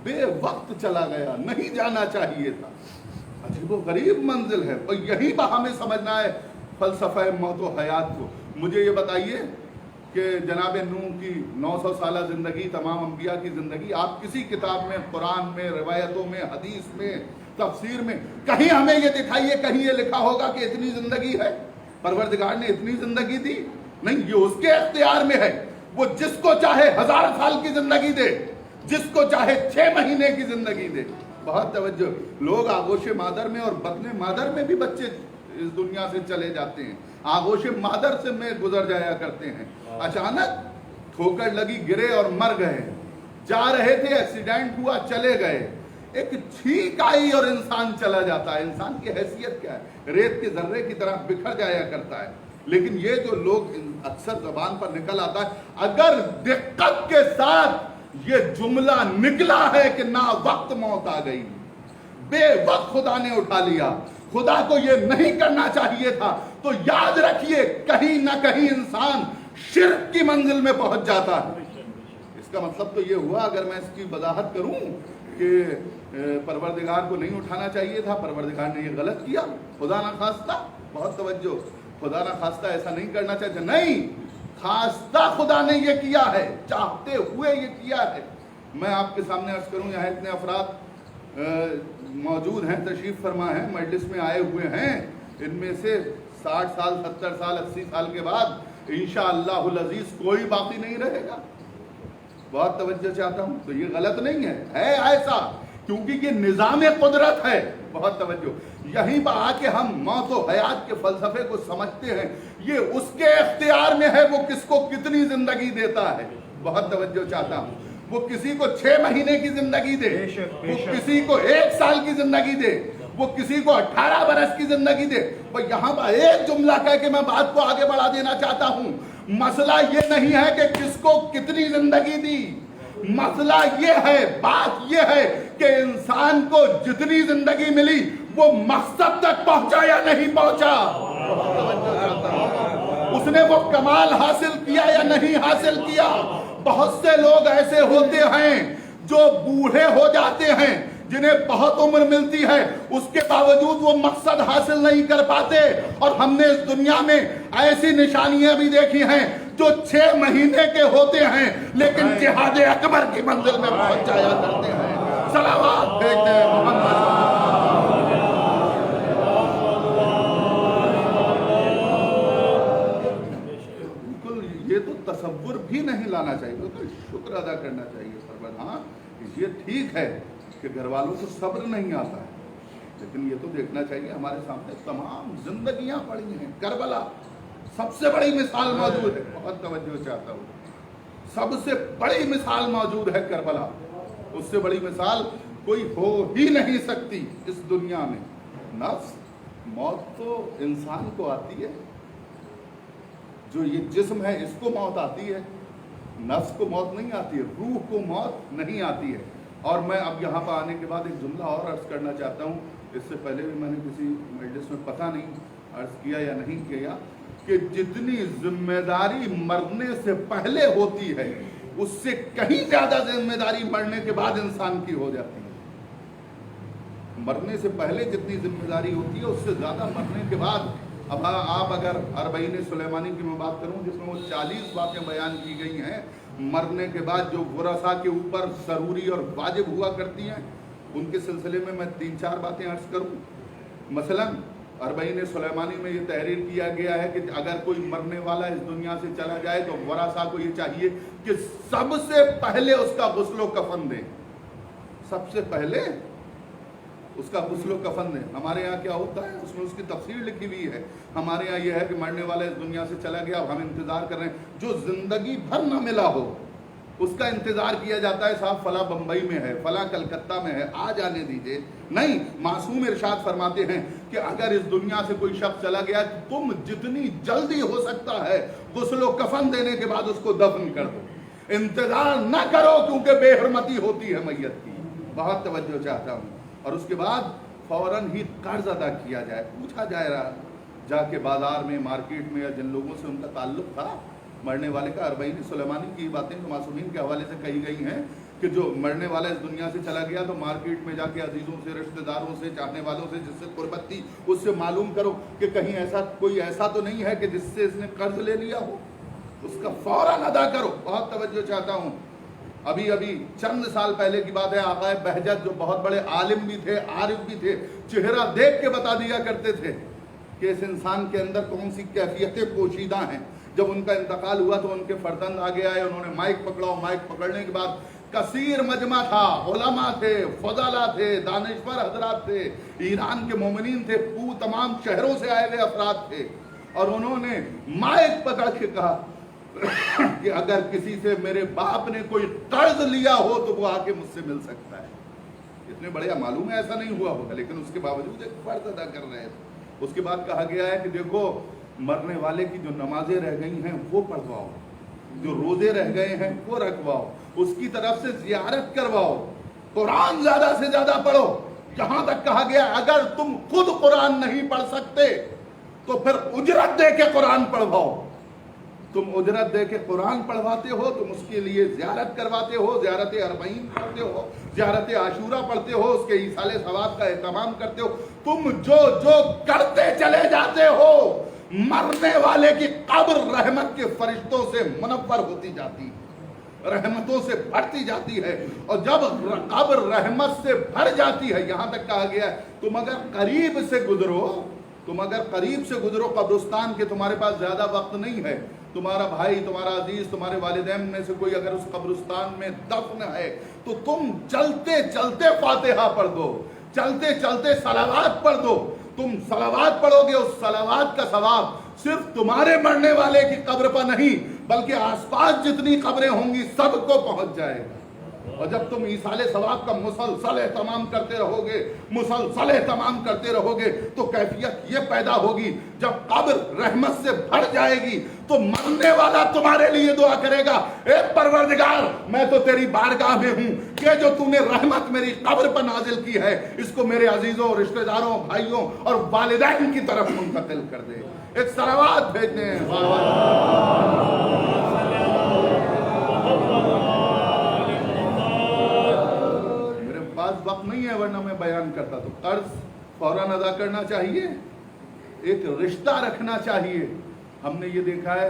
बेवक्त चला गया, नहीं जाना चाहिए था। अजीबोगरीब मंजिल है, और यही हमें समझना है फलसफा मौत व हयात को। मुझे ये बताइए कि जनाब नूह की 900 साल जिंदगी, तमाम अंबिया की जिंदगी, आप किसी किताब में, कुरान में, रिवायतों में, हदीस में, तफसीर में कहीं हमें ये दिखाइए, कहीं ये लिखा होगा कि इतनी जिंदगी है, परवरदिगार ने इतनी जिंदगी दी? नहीं, ये उसके इख्तियार में है। वो जिसको चाहे 1000 साल की जिंदगी दे, जिसको चाहे 6 महीने की जिंदगी दे। बहुत तवज्जो, लोग आगोश मादर में और बतने मादर में भी बच्चे इस दुनिया से चले जाते हैं, आगोश मादर से में गुजर जाया करते हैं। अचानक ठोकर लगी, गिरे और मर गए, जा रहे थे, एक्सीडेंट हुआ, चले गए, एक छींक आई और इंसान चला जाता है। इंसान की हैसियत क्या है? रेत के जर्रे की तरह बिखर जाया करता है। लेकिन ये जो लोग अक्सर जबान पर निकल आता है, अगर दिक्कत के साथ ये जुमला निकला है कि ना वक्त मौत आ गई, बेवक्त खुदा ने उठा लिया, खुदा को ये नहीं करना चाहिए था, तो याद रखिए कहीं ना कहीं इंसान शिर्क की मंजिल में पहुंच जाता है। इसका मतलब तो ये हुआ, अगर मैं इसकी वजाहत करूं कि परवरदिगार को नहीं उठाना चाहिए था, परवरदिगार ने ये गलत किया, खुदा ना खास्ता, बहुत तवज्जो, खुदा ना खास्ता ऐसा नहीं करना चाहिए, नहीं, खास्ता खुदा ने ये किया है, चाहते हुए ये किया है। मैं आपके सामने अर्ज करूं, यहाँ इतने अफराद मौजूद हैं, तशरीफ फरमा हैं, मजलिस में आए हुए हैं, इनमें से 60 साल 70 साल 80 साल के बाद इंशाअल्लाहुल अजीज कोई बाकी नहीं रहेगा। बहुत तवज्जो चाहता हूं, तो ये गलत नहीं है ऐसा, क्योंकि ये निज़ाम कुदरत है। बहुत तवज्जो, यहीं पर आके हम मौत व हयात के फलसफे को समझते हैं, ये उसके इख्तियार में है वो किसको कितनी जिंदगी देता है। बहुत तवज्जो चाहता हूं, वो किसी को 6 महीने की जिंदगी दे, वो किसी को 1 साल की जिंदगी दे, वो किसी को 18 बरस की जिंदगी दे। पर यहाँ पर एक जुमला कह के मैं बात को आगे बढ़ा देना चाहता हूँ, मसला ये नहीं है कि किसको कितनी जिंदगी दी, मसला ये है, बात ये है कि इंसान को जितनी जिंदगी मिली वो मकसद तक पहुंचा या नहीं पहुंचा, उसने वो कमाल हासिल किया या नहीं हासिल किया। बहुत से लोग ऐसे होते हैं जो बूढ़े हो जाते हैं, जिन्हें बहुत उम्र मिलती है, उसके बावजूद वो मकसद हासिल नहीं कर पाते। और हमने इस दुनिया में ऐसी निशानियां भी देखी हैं जो 6 महीने के होते हैं लेकिन जिहाद अकबर की मंजिल में पहुंच जाया करते हैं। सलावत भेजते हैं मोहम्मद। ये तो तसव्वुर भी नहीं लाना चाहिए, तो शुक्र अदा करना चाहिए सरवर। हाँ, ये ठीक है कि घर वालों को सब्र नहीं आता है, लेकिन ये तो देखना चाहिए हमारे सामने तमाम जिंदगियां पड़ी हैं। करबला सबसे बड़ी मिसाल मौजूद है। बहुत तवज्जो चाहता हूँ, सबसे बड़ी मिसाल मौजूद है करबला, उससे बड़ी मिसाल कोई हो ही नहीं सकती इस दुनिया में। नफ्स मौत तो इंसान को आती है, जो ये जिस्म है इसको मौत आती है, नफ्स को मौत नहीं आती है, रूह को मौत नहीं आती है। और मैं अब यहाँ पर आने के बाद एक जुमला और अर्ज करना चाहता हूँ, इससे पहले भी मैंने किसी मजलिस में पता नहीं अर्ज किया या नहीं किया, कि जितनी जिम्मेदारी मरने से पहले होती है उससे कहीं ज्यादा जिम्मेदारी मरने के बाद इंसान की हो जाती है। मरने से पहले जितनी जिम्मेदारी होती है उससे ज्यादा मरने के बाद। अब आप अगर अरबईन सुलेमानी की मैं बात करूं, जिसमें वो 40 बातें बयान की गई हैं मरने के बाद जो वरसा के ऊपर ज़रूरी और वाजिब हुआ करती हैं, उनके सिलसिले में मैं 3-4 बातें अर्ज करूं। मसलन अरबईन सुलेमानी में ये तहरीर किया गया है कि अगर कोई मरने वाला इस दुनिया से चला जाए तो वरसा को ये चाहिए कि सबसे पहले उसका गुस्लो कफन दें, सबसे पहले उसका गुस्लो कफन दें। हमारे यहाँ क्या होता है, उसमें उसकी तफसीर लिखी हुई है। हमारे यहाँ यह है कि मरने वाला इस दुनिया से चला गया, हम इंतजार कर रहे हैं, जो जिंदगी भर न मिला हो उसका इंतजार किया जाता है, साहब फला बंबई में है, फला कलकत्ता में है, आ जाने दीजिए। नहीं, मासूम इरशाद फरमाते हैं कि अगर इस दुनिया से कोई शख्स चला गया, तुम जितनी जल्दी हो सकता है गुस्लो कफन देने के बाद उसको दफन कर दो, इंतजार न करो, क्योंकि बेहरमती होती है मैयत की। बहुत तवज्जो चाहता हूँ। और उसके बाद फौरन ही कर्ज अदा किया जाए, पूछा जाए जाके बाजार में, मार्केट में, या जिन लोगों से उनका ताल्लुक था मरने वाले का। अरबईन सुलेमानी की बातें तो मासूमीन के हवाले से कही गई हैं कि जो मरने वाला इस दुनिया से चला गया तो मार्केट में जाके अजीज़ों से, रिश्तेदारों से, चाहने वालों से, जिससे कुर्बत थी उससे मालूम करो कि कहीं ऐसा कोई ऐसा तो नहीं है कि जिससे इसने कर्ज ले लिया हो, उसका फौरन अदा करो। बहुत तवज्जो चाहता हूँ। अभी अभी चंद साल पहले की बात है, आकाए बहजत जो बहुत बड़े आलिम भी थे, आरिफ भी थे, चेहरा देख के बता दिया करते थे कि इस इंसान के अंदर कौन सी कैफियतें पोशीदा हैं। जब उनका इंतकाल हुआ तो उनके फर्जंद आगे आए, उन्होंने माइक पकड़ा, माइक पकड़ने के बाद कसीर मजमा था, उलमा थे, फजाला थे, दानिशवर हजरात थे, ईरान के मोमिनीन थे, तमाम शहरों से आए हुए अफराद थे, और उन्होंने माइक पकड़ के कहा कि अगर किसी से मेरे बाप ने कोई कर्ज लिया हो तो वो आके मुझसे मिल सकता है। इतने बढ़िया मालूम है ऐसा नहीं हुआ होगा, लेकिन उसके बावजूद एक फर्ज अदा कर रहे थे। उसके बाद कहा गया है कि देखो मरने वाले की जो नमाजें रह गई हैं वो पढ़वाओ, जो रोजे रह गए हैं वो रखवाओ, उसकी तरफ से जियारत करवाओ, कुरान ज्यादा से ज्यादा पढ़ो। यहां तक कहा गया अगर तुम खुद कुरान नहीं पढ़ सकते तो फिर उजरत दे के कुरान पढ़वाओ। तुम उजरत दे के कुरान पढ़वाते हो, तुम उसके लिए ज़ियारत करवाते हो, ज़ियारत अरबईन पढ़ते हो, ज़ियारत आशूरा पढ़ते हो, उसके ईसाले सवाब का एहतमाम करते हो, तुम जो जो करते चले जाते हो मरने वाले की कब्र रहमत के फरिश्तों से मुनव्वर होती जाती है, रहमतों से भरती जाती है। और जब कब्र रहमत से भर जाती है, यहां तक कहा गया है तुम अगर करीब से गुजरो कब्रिस्तान के, तुम्हारे पास ज्यादा वक्त नहीं है, तुम्हारा भाई, तुम्हारा अजीज, तुम्हारे वालिदैन में से कोई अगर उस कब्रिस्तान में दफन है, तो तुम चलते चलते फातिहा पढ़ दो, चलते चलते सलावात पढ़ दो। तुम सलावात पढ़ोगे, उस सलावात का सवाब सिर्फ तुम्हारे मरने वाले की कब्र पर नहीं, बल्कि आसपास जितनी कब्रें होंगी सबको पहुंच जाएगा। और जब तुम ईसाले सवाब का मुसलसल तमाम करते रहोगे, तो कैफियत ये पैदा होगी, जब कब्र रहमत से भर जाएगी तो मरने वाला तुम्हारे लिए दुआ करेगा, ए परवरदिगार, मैं तो तेरी बारगाह में हूं, कि जो तूने रहमत मेरी कब्र पर नाजिल की है, इसको मेरे अजीजों, रिश्तेदारों, भाइयों और वालिदैन की तरफ मुंतकिल कर दे। एक सलावात भेजने वक्त नहीं है, वरना मैं बयान करता। तो कर्ज फौरन अदा करना चाहिए, एक रिश्ता रखना चाहिए। हमने ये देखा है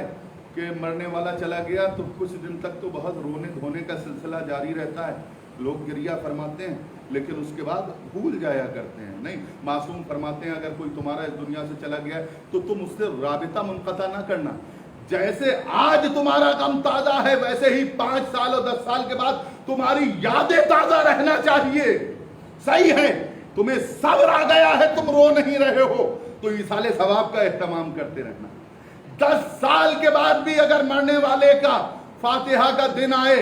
कि मरने वाला चला गया तो कुछ दिन तक तो बहुत रोने धोने का सिलसिला जारी रहता है, लोग गिरिया फरमाते हैं, लेकिन उसके बाद भूल जाया करते हैं। नहीं, मासूम फरमाते हैं अगर कोई तुम्हारा इस दुनिया से चला गया तो तुम उससे राबिता मुनक़ता ना करना। जैसे आज तुम्हारा गम ताजा है, वैसे ही 5 साल और 10 साल के बाद तुम्हारी यादें ताजा रहना चाहिए। सही है, तुम्हें सब्र आ गया है, तुम रो नहीं रहे हो, तो ईसाले सवाब का एहतमाम करते रहना। 10 साल के बाद भी अगर मरने वाले का फातिहा का दिन आए,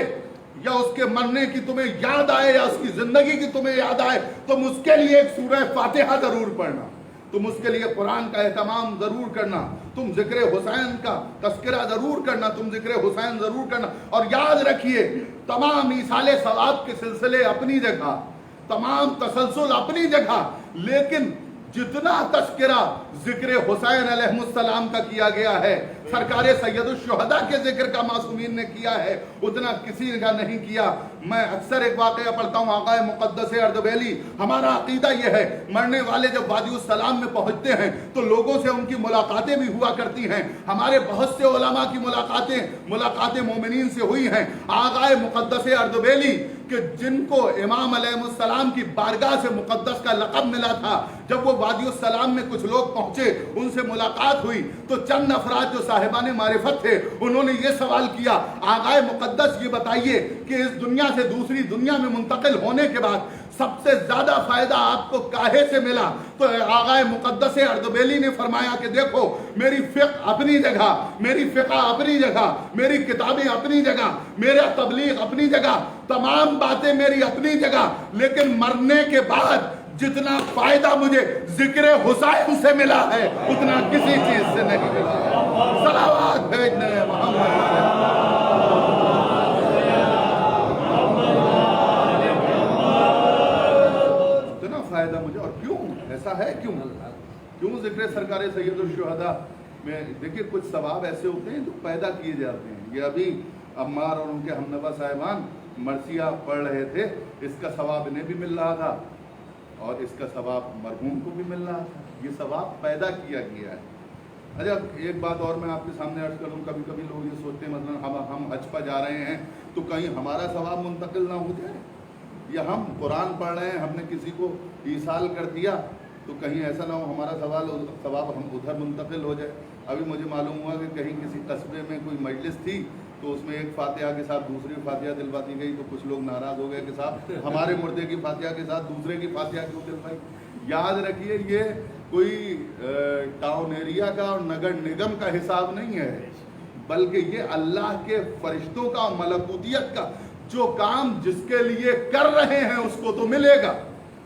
या उसके मरने की तुम्हें याद आए, या उसकी जिंदगी की तुम्हें याद आए, तुम उसके लिए एक सूरह फातिहा जरूर पढ़ना, तुम उसके लिए कुरान का एहतमाम जरूर करना, तुम जिक्र हुसैन का तस्करा जरूर करना, तुम जिक्र हुसैन जरूर करना। और याद रखिए, तमाम ईसाले सवाब के सिलसिले अपनी जगह, तमाम तसलसल अपनी जगह, लेकिन जितना तस्करा जिक्र हुसैन अलैहिस्सलाम का किया गया है, सरकार सैयदुश्शुहदा के जिक्र का मासूमीन ने किया है, उतना किसी का नहीं किया। मैं अक्सर एक वाक़या पढ़ता हूँ, आक़ाए मुक़द्दस अर्दबैली, हमारा अक़ीदा यह है, मरने वाले जब वादियुस्सलाम में पहुँचते हैं तो लोगों से उनकी मुलाकातें भी हुआ करती हैं। हमारे बहुत से उलमा की मुलाकातें मोमिनीन से हुई हैं। आक़ाए मुक़द्दस अर्दबैली कि जिनको इमाम अलैहिस्सलाम की बारगाह से मुक़द्दस का लक़ब मिला था, जब वो वादियुस्सलाम में कुछ लोग पहुंचे, उनसे मुलाकात हुई, तो चंद अफराद जो साहिबाने मारिफत थे, उन्होंने ये सवाल किया, आग़ाए मुक़द्दस ये बताइए कि इस दुनिया से दूसरी दुनिया में मुंतकिल होने के बाद सबसे ज्यादा फायदा आपको काहे से मिला? तो आग़ाए मुक़द्दस अर्दबैली ने फरमाया कि देखो, मेरी फ़िक़्ह अपनी जगह, मेरी फ़िक़्ह अपनी जगह, मेरी किताबें अपनी जगह, मेरा तबलीग अपनी जगह, तमाम बातें मेरी अपनी जगह, लेकिन मरने के बाद जितना फायदा मुझे जिक्र हुसैन से मिला है, उतना किसी चीज से नहीं मिला है। सलावत भेजने इतना फायदा मुझे, और क्यों ऐसा है? क्यों जिक्र सरकार सैयदुश्शुहदा में देखिए कुछ सवाब ऐसे होते हैं जो पैदा किए जाते हैं। ये अभी अम्मार और उनके हमनवा साहिबान मरसिया पढ़ रहे थे, इसका सवाब इन्हें भी मिल रहा था और इसका सवाब मरहूम को भी मिल रहा था। ये सवाब पैदा किया गया है। अच्छा, एक बात और मैं आपके सामने अर्ज करूँ, कभी कभी लोग ये सोचते हैं मतलब हम हज पर जा रहे हैं तो कहीं हमारा सवाब मुंतकिल ना हो जाए, या हम कुरान पढ़ रहे हैं, हमने किसी को ईसाल कर दिया तो कहीं ऐसा ना हो हमारा सवाब हम उधर मुंतकिल हो जाए। अभी मुझे मालूम हुआ कि कहीं किसी कस्बे में कोई मजलिस थी, तो उसमें एक फातिहा के साथ दूसरी फातिहा दिलवाती गई, तो कुछ लोग नाराज हो गए कि साहब हमारे मुर्दे की फातिहा के साथ दूसरे की फातिहा क्यों दिलवाई? याद रखिए, ये कोई टाउन एरिया का और नगर निगम का हिसाब नहीं है, बल्कि ये अल्लाह के फरिश्तों का, मलकूतियत का, जो काम जिसके लिए कर रहे हैं उसको तो मिलेगा।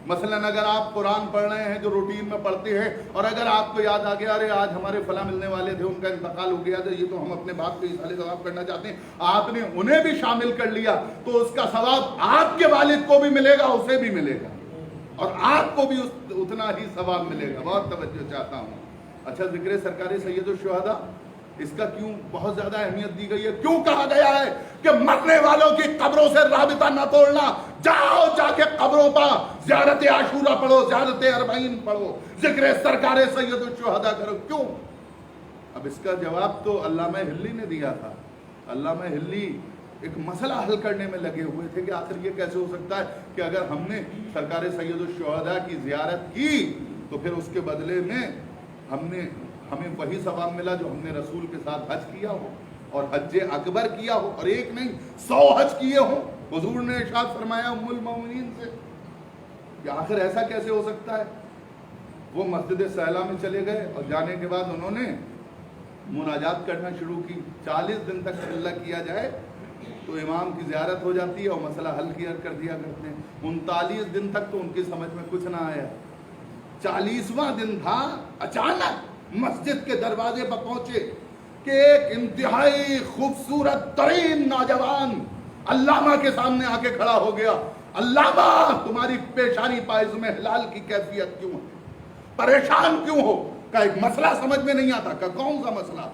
मसलन अगर आप कुरान पढ़ रहे हैं जो रूटीन में पढ़ते हैं, और अगर आपको याद आ गया अरे आज हमारे फला मिलने वाले थे, उनका इंतकाल हो गया, तो ये तो हम अपने बाप को ईसाले सवाब करना चाहते हैं, आपने उन्हें भी शामिल कर लिया, तो उसका सवाब आपके वालिद को भी मिलेगा, उसे भी मिलेगा, और आपको भी उतना ही सवाब मिलेगा। बहुत तवज्जो चाहता हूँ। अच्छा, जिक्र सरकार सैयदुश्शुहदा, इसका क्यों बहुत ज्यादा अहमियत दी गई है? क्यों कहा गया है कि मरने वालों की कब्रों से राबिता न तोड़ना, जाओ जाके कब्रों पर ज़ियारत आशूरा पढ़ो, ज़ियारत अरबाइन पढ़ो, जिक्र सरकार सैयदुश्शुहदा करो? क्यों? अब इसका जवाब तो अल्लामा हिल्ली ने दिया था। अल्लामा हिल्ली एक मसला हल करने में लगे हुए थे कि आखिर ये कैसे हो सकता है कि अगर हमने सरकार सैयदुश्शुहदा की ज़ियारत की तो फिर उसके बदले में हमें वही सवाब मिला जो हमने रसूल के साथ हज किया हो और हज अकबर किया हो, और एक नहीं 100 हज किए हो। हुजूर ने इरशाद फरमाया उम्मुल मोमिनीन से कि आखिर ऐसा कैसे हो सकता है। वो मस्जिद सहला में चले गए और जाने के बाद उन्होंने मुनाजात करना शुरू की। 40 दिन तक अल्लाह किया जाए तो इमाम की ज़ियारत हो जाती है और मसला हल कर दिया करते हैं। 39 दिन तक तो उनकी समझ में कुछ ना आया। 40वां दिन था, अचानक मस्जिद के दरवाजे पर पहुंचे कि एक इंतहाई खूबसूरत तरीन नौजवान अल्लामा के सामने आके खड़ा हो गया। अल्लामा, तुम्हारी पेशानी पायज़ में हिलाल की कैफियत क्यों है, परेशान क्यों हो? का एक मसला समझ में नहीं आता। का कौन सा मसला?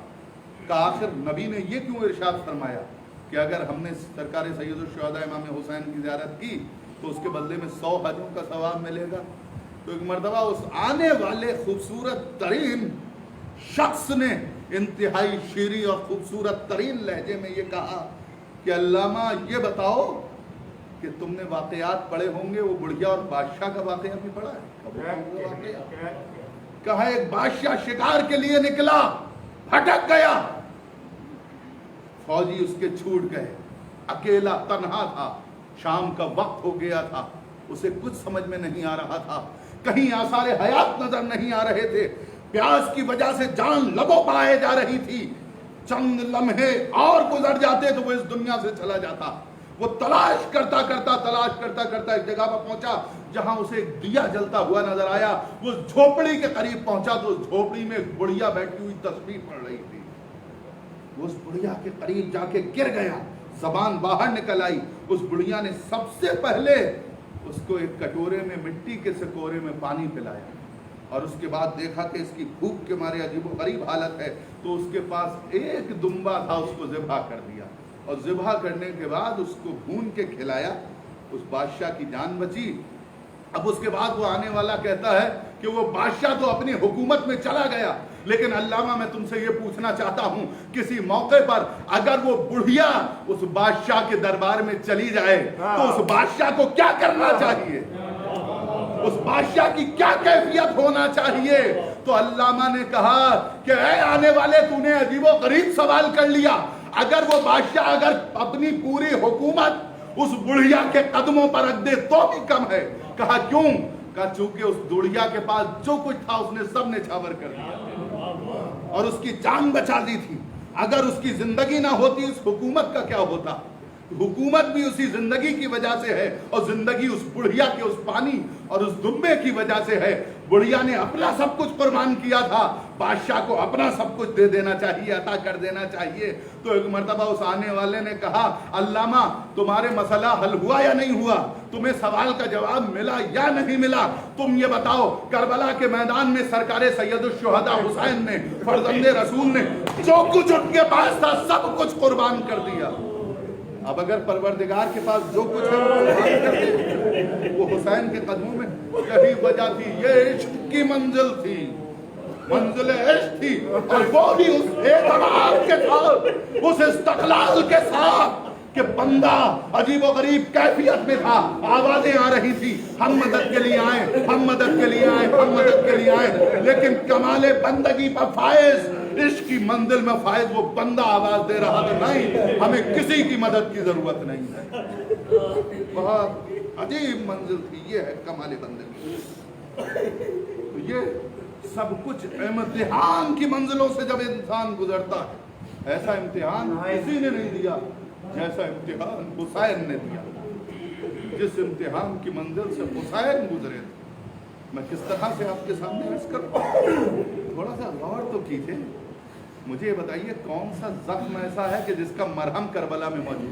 का आखिर नबी ने ये क्यों इरशाद फरमाया कि अगर हमने सरकार सैयदुश्शुहदा इमाम हुसैन की ज़ियारत की तो उसके बदले में 100 हजों का सवाब मिलेगा। तो एक मरतबा उस आने वाले खूबसूरत तरीन शख्स ने इंतहाई शीरी और खूबसूरत तरीन लहजे में ये कहा कि अल्लामा, ये बताओ कि तुमने वाक़यात पढ़े होंगे, वो बुढ़िया और बादशाह का वाक़या भी पढ़ा है। कहा एक बादशाह शिकार के लिए निकला, भटक गया, फौजी उसके छूट गए, अकेला तन्हा था, शाम का वक्त हो गया था, उसे कुछ समझ में नहीं आ रहा था, कहीं आसारे हयात नजर नहीं आ रहे थे, प्यास की वजह से जान लबों पर आए जा रही थी। चंद लम्हे और गुजर जाते तो वो इस दुनिया से चला जाता। वो तलाश करता करता एक जगह पर पहुंचा जहां उसे एक दिया जलता हुआ नजर आया। वो झोपड़ी के करीब पहुंचा तो उस झोपड़ी में एक बुढ़िया बैठी हुई तस्बीह पढ़ रही थी। उस बुढ़िया के करीब जाके गिर गया, जबान बाहर निकल आई। उस बुढ़िया ने सबसे पहले उसको एक कटोरे में मिट्टी के सिकोरे में पानी पिलाया और उसके बाद देखा कि इसकी भूख के मारे अजीबोगरीब हालत है, तो उसके पास एक दुम्बा था, उसको ज़िबा कर दिया और ज़िबा करने के बाद उसको भून के खिलाया। उस बादशाह की जान बची। अब उसके बाद वो आने वाला कहता है कि वो बादशाह तो अपनी हुकूमत में चला गया, लेकिन अल्लामा मैं तुमसे ये पूछना चाहता हूँ, किसी मौके पर अगर वो बुढ़िया उस बादशाह के दरबार में चली जाए तो उस बादशाह को क्या करना चाहिए, उस बादशाह की क्या कैफियत होना चाहिए? तो अल्लामा ने कहा कि ऐ आने वाले, तूने अजीबो गरीब सवाल कर लिया। अगर वो बादशाह अगर अपनी पूरी हुकूमत उस बुढ़िया के कदमों पर रख दे तो भी कम है। कहा क्यों? कहा चूंकि उस बुढ़िया के पास जो कुछ था उसने सब निछावर कर दिया और उसकी जान बचा दी थी। अगर उसकी जिंदगी ना होती उस हुकूमत का क्या होता? हुकूमत भी उसी जिंदगी की वजह से है और जिंदगी उस बुढ़िया के उस पानी और उस दुम्बे की वजह से है। बुढ़िया ने अपना सब कुछ कुर्बान किया था, बादशाह को अपना सब कुछ दे देना चाहिए, अता कर देना चाहिए। तो एक मर्तबा उस आने वाले ने कहा, अल्लामा तुम्हारे मसला हल हुआ या नहीं हुआ? तुम्हें सवाल का जवाब मिला या नहीं मिला? तुम ये बताओ, करबला के मैदान में सरकारे सैयदुश्शुहदा हुसैन ने, फर्जंदे रसूल ने जो कुछ उनके पास था सब कुछ कुर्बान कर दिया। अब अगर परवरदिगार के पास जो कुछ है वो कुर्बान कर दे, वो हुसैन के कदमों में यही वजह थी। ये इश्क की मंजिल थी, मंजिल इश्क थी, और वो भी उस एतमाद के साथ, उस इस्तक़लाल के साथ कि बंदा अजीबोगरीब कैफियत में था। आवाजें आ रही थी, हम मदद के लिए आए, हम मदद के लिए आए, हम मदद के लिए आए, लेकिन कमाले बंदगी पर फायज, इश्क की मंजिल में फायज वो बंदा आवाज दे रहा था, नहीं हमें किसी की मदद की जरूरत नहीं है। बहुत अजीब मंजिल थी। ये है कमाले बंदगी। तो ये सब कुछ इम्तिहान की मंजिलों से जब इंसान गुजरता है, ऐसा इम्तिहान किसी ने नहीं दिया जैसा इम्तिहान हुसैन ने दिया। जिस इम्तिहान की मंजिल से हुसैन गुजरे थे, मैं किस तरह से आपके सामने अर्ज करूं? थोड़ा सा गौर तो कीजिए। मुझे ये बताइए कौन सा जख्म ऐसा है कि जिसका मरहम करबला में मौजूद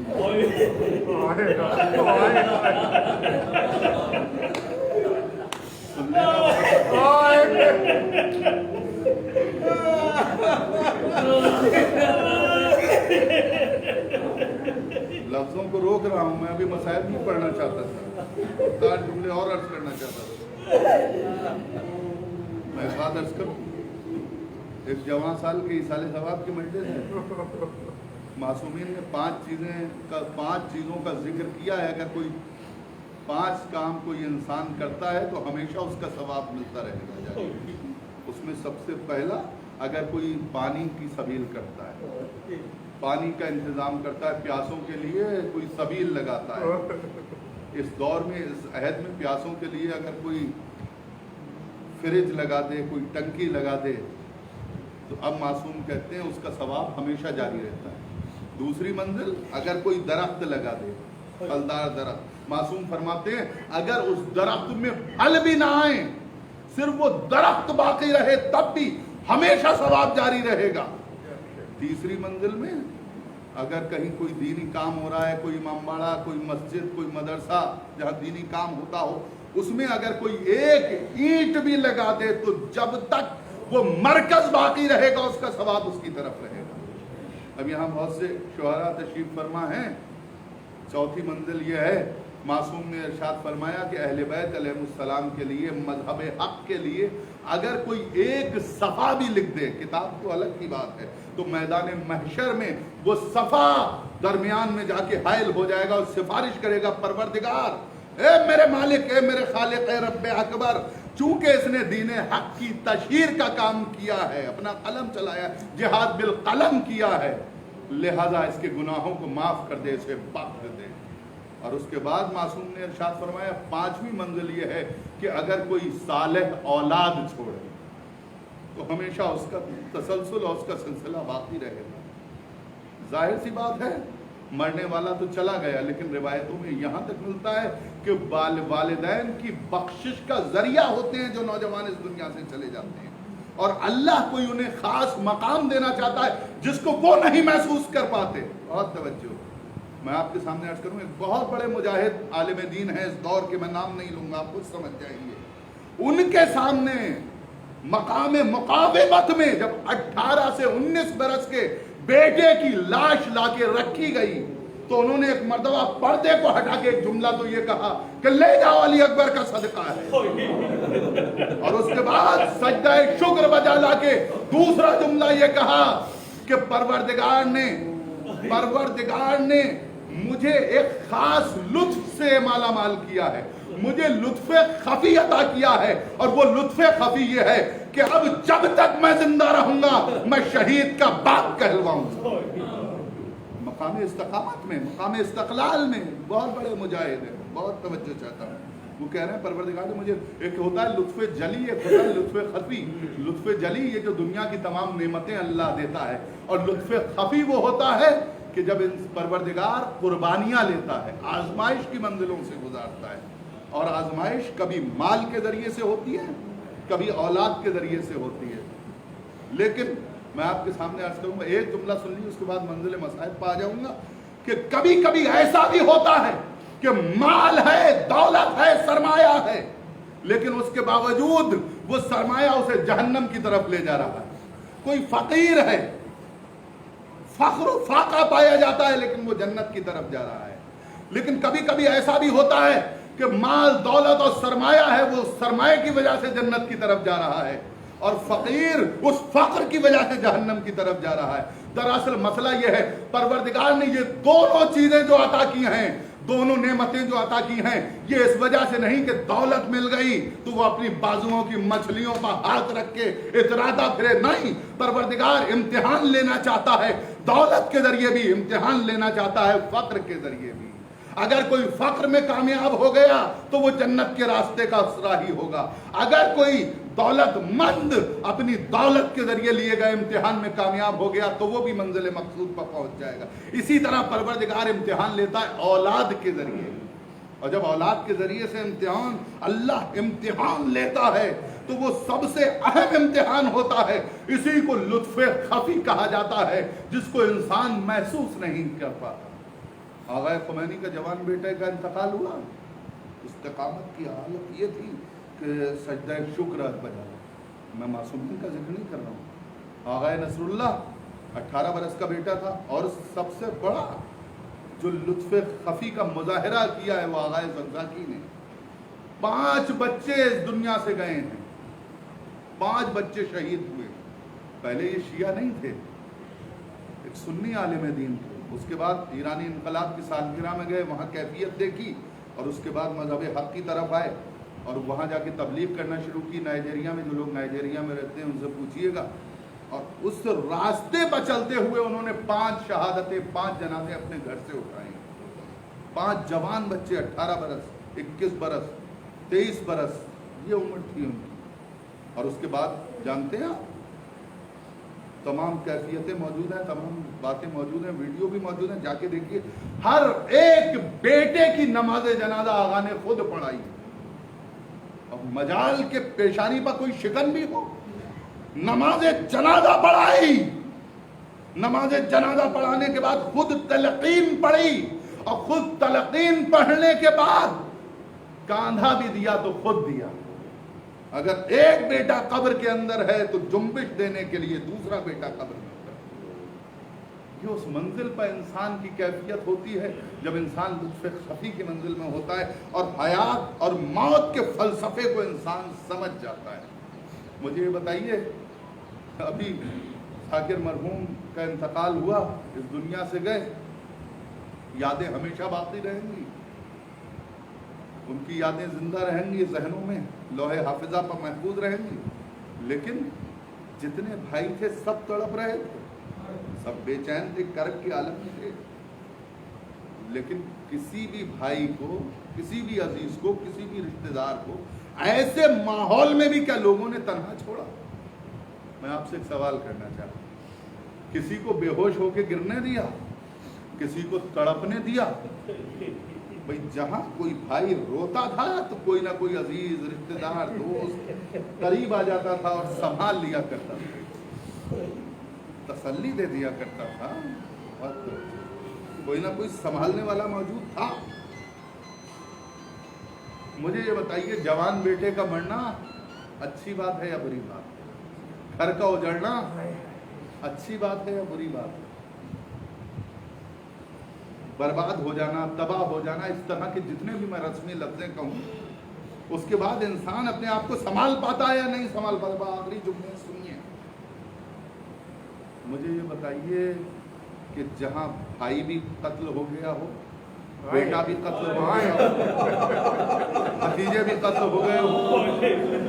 लफ्जों को रोक रहा हूं मैं, अभी मसाइल नहीं पढ़ना चाहता था, 4 जुमले और अर्ज करना चाहता था। मैं बात अर्ज करूं, एक जवान साल के इसाले सवाब के मजलिस है। मासूमीन ने 5 चीज़ों का जिक्र किया है। अगर कोई 5 काम कोई इंसान करता है तो हमेशा उसका सवाब मिलता रहेगा। उसमें सबसे पहला, अगर कोई पानी की सबील करता है, पानी का इंतज़ाम करता है, प्यासों के लिए कोई सबील लगाता है। इस दौर में, इस अहद में प्यासों के लिए अगर कोई फ्रिज लगा दे, कोई टंकी लगा दे, तो अब मासूम कहते हैं उसका सवाब हमेशा जारी रहता है। दूसरी मंजिल, अगर कोई दरख्त लगा दे, फलदार दरख्त, मासूम फरमाते हैं अगर उस दरख्त में फल भी ना आए, सिर्फ वो दरख्त बाकी रहे, तब भी हमेशा सवाब जारी रहेगा। तीसरी मंजिल में, अगर कहीं कोई दीनी काम हो रहा है, कोई इमामबाड़ा, कोई मस्जिद, कोई मदरसा, जहाँ दीनी काम होता हो, उसमें अगर कोई एक ईंट भी लगा दे तो जब तक वो मरकज बाकी रहेगा उसका सवाब उसकी तरफ रहेगा। अब यहाँ बहुत से शुहरा तशरीफ फरमा हैं। चौथी मंजिल ये है, मासूम ने इरशाद फरमाया कि अहले बैत अलैहिस्सलाम के लिए, मजहब हक के लिए अगर कोई एक सफ़ा भी लिख दे, किताब तो अलग की बात है, तो मैदान महशर में वो सफ़ा दरमियान में जाके हायल हो जाएगा और सिफारिश करेगा, परवरदिगार, ए मेरे मालिक, ए मेरे खालिक, ए रब्बे अकबर, चूंकि इसने दीन हक की तशहीर का काम किया है, अपना कलम चलाया, जिहाद बिल कलम किया है, लिहाजा इसके गुनाहों को माफ़ कर दे, इसे बख्श दे। और उसके बाद मासूम ने इरशाद फरमाया, 5वीं मंजिल ये है कि अगर कोई सालेह औलाद छोड़े तो हमेशा उसका तसलसल और उसका सिलसिला बाकी रहेगा। जाहिर सी बात है, मरने वाला तो चला गया, लेकिन रिवायतों में यहाँ तक मिलता है कि वालिदैन की बख्शिश का जरिया होते हैं जो नौजवान इस दुनिया से चले जाते हैं, और अल्लाह कोई उन्हें खास मकाम देना चाहता है जिसको वो नहीं महसूस कर पाते। बहुत तवज्जो, मैं आपके सामने अर्ज करूँ, एक बहुत बड़े मुजाहिद आलिम दीन है इस दौर के, मैं नाम नहीं लूंगा, आप कुछ समझ जाएंगे। उनके सामने मकाम मुकाबत में जब 18 से 19 बरस के बेटे की लाश लाके रखी गई तो उन्होंने एक मर्तबा पर्दे को हटा के एक जुमला तो ये कहा कि ले जाओ अली अकबर का सदका है, और उसके बाद सजदा शुक्र बजा लाके दूसरा जुमला ये कहा कि परवरदिगार ने मुझे एक खास लुत्फ से माला माल किया है, मुझे लुत्फ़े खफी अता किया है, और वो लुत्फ़े खफी ये है कि अब जब तक मैं जिंदा रहूंगा मैं शहीद का बाप कहलवाऊंगा। मकाम इस्तकामत में, मकाम इस्तक़लाल में बहुत बड़े मुजाहिद हैं, बहुत तवज्जो चाहता हूँ। वो कह रहे हैं परवरदिगार ने मुझे, एक होता है लुत्फ़े जली, एक होता है लुत्फ़े खफी। लुत्फ़े जली ये जो दुनिया की तमाम नेमतें अल्लाह देता है, और लुत्फ़े खफी वो होता है कि जब परवरदिगार कुर्बानियाँ लेता है, आजमाइश की मंजिलों से गुजारता है, और आजमाइश कभी माल के जरिए से होती है, कभी औलाद के जरिए से होती है। लेकिन मैं आपके सामने अर्ज करूंगा, एक जुमला सुन लीजिए, उसके बाद मंजिल मसाइब पर आ जाऊंगा, कि कभी कभी ऐसा भी होता है कि माल है, दौलत है, सरमाया है, लेकिन उसके बावजूद वो सरमाया उसे जहन्नम की तरफ ले जा रहा है। कोई फकीर है, फख्र फाका पाया जाता है, लेकिन वो जन्नत की तरफ जा रहा है। लेकिन कभी कभी ऐसा भी होता है कि माल, दौलत और सरमाया है, वो सरमाए की वजह से जन्नत की तरफ जा रहा है, और फकीर उस फख्र की वजह से जहन्नम की तरफ जा रहा है। दरअसल मसला यह है, परवरदिगार ने ये दोनों चीजें जो अता की हैं, दोनों नेमतें जो अता की हैं, ये इस वजह से नहीं कि दौलत मिल गई तो वो अपनी बाजुओं की मछलियों पर हाथ रख के इतराता फिरे, नहीं। परवरदिगार इम्तिहान लेना चाहता है, दौलत के जरिए भी इम्तिहान लेना चाहता है, फख्र के जरिए भी। अगर कोई फख्र में कामयाब हो गया तो वो जन्नत के रास्ते का राही होगा। अगर कोई दौलतमंद अपनी दौलत के जरिए लिए गए इम्तिहान में कामयाब हो गया तो वो भी मंजिल मकसूद पर पहुंच जाएगा। इसी तरह परवरदिगार इम्तिहान लेता है औलाद के जरिए, और जब औलाद के जरिए से अल्लाह इम्तिहान लेता है तो वो सबसे अहम इम्तिहान होता है। इसी को लुत्फ़े खफी कहा जाता है, जिसको इंसान महसूस नहीं कर पाता। आग़ा ख़ुमैनी का जवान बेटे का इंतकाल हुआ, इस्तिक़ामत की हालत ये थी कि सजदा शुक्र बजा। मैं मासूमिन का जिक्र नहीं कर रहा हूँ। आग़ा नसरुल्लाह 18 बरस का बेटा था, और सबसे बड़ा जो लुत्फ़े खफी का मुज़ाहिरा किया है वो आग़ा ज़क़ज़ाक़ी ने। 5 बच्चे इस दुनिया से गए हैं, 5 बच्चे शहीद हुए, पहले ये शिया नहीं थे, एक सुन्नी आलिम दीन थे। उसके बाद ईरानी इनकलाब की सालगिरह में गए, वहाँ कैफियत देखी और उसके बाद मजहब हक की तरफ आए और वहाँ जाके तबलीग करना शुरू की। नाइजीरिया में, जो लोग नाइजीरिया में रहते हैं उनसे पूछिएगा, और उस रास्ते पर चलते हुए उन्होंने 5 शहादतें, 5 जनाजे अपने घर से उठाए। 5 जवान बच्चे, 18 बरस, 21 बरस, 23 बरस, ये उम्र थी उनकी। और उसके बाद जानते हैं आप, तमाम कैफियतें मौजूद हैं, तमाम बातें मौजूद हैं, वीडियो भी मौजूद हैं, जाके देखिए। हर एक बेटे की नमाज जनाजा आगा ने खुद पढ़ाई। और मजाल के पेशानी पर कोई शिकन भी हो, नमाज जनाजा पढ़ाई। नमाज जनाजा पढ़ाने के बाद खुद तलकीन पढ़ी, और खुद तलकीन पढ़ने के बाद कांधा भी दिया तो खुद दिया। अगर एक बेटा कब्र के अंदर है तो जुम्बिश देने के लिए दूसरा बेटा कब्र में होता है। ये उस मंजिल पर इंसान की कैफियत होती है जब इंसान लुत्फ़ खफी की मंजिल में होता है और हयात और मौत के फलसफे को इंसान समझ जाता है। मुझे ये बताइए, अभी शाकिर मरहूम का इंतकाल हुआ, इस दुनिया से गए, यादें हमेशा बाकी रहेंगी, उनकी यादें जिंदा रहेंगी जहनों में, लोहे हाफिजा पर महफूज रहेंगी। लेकिन जितने भाई थे सब तड़प रहे थे, सब बेचैन थे, कर्ब के आलम में थे। लेकिन किसी भी भाई को, किसी भी अजीज को, किसी भी रिश्तेदार को ऐसे माहौल में भी क्या लोगों ने तन्हा छोड़ा? मैं आपसे एक सवाल करना चाहता हूं, किसी को बेहोश होकर गिरने दिया, किसी को तड़पने दिया? भाई जहां कोई भाई रोता था तो कोई ना कोई अजीज, रिश्तेदार, दोस्त करीब आ जाता था और संभाल लिया करता था, तसल्ली दे दिया करता था, और कोई ना कोई संभालने वाला मौजूद था। मुझे ये बताइए, जवान बेटे का मरना अच्छी बात है या बुरी बात? घर का उजड़ना अच्छी बात है या बुरी बात? बर्बाद हो जाना, तबाह हो जाना, इस तरह के जितने भी मैं रस्मी लफ्ज़ें कहूँ, उसके बाद इंसान अपने आप को संभाल पाता है या नहीं संभाल पाता? आखिरी जुमले सुनिए, मुझे ये बताइए कि जहाँ भाई भी कत्ल हो गया हो, बेटा भी कत्ल हो गया हो, भतीजे भी कत्ल हो गए हो,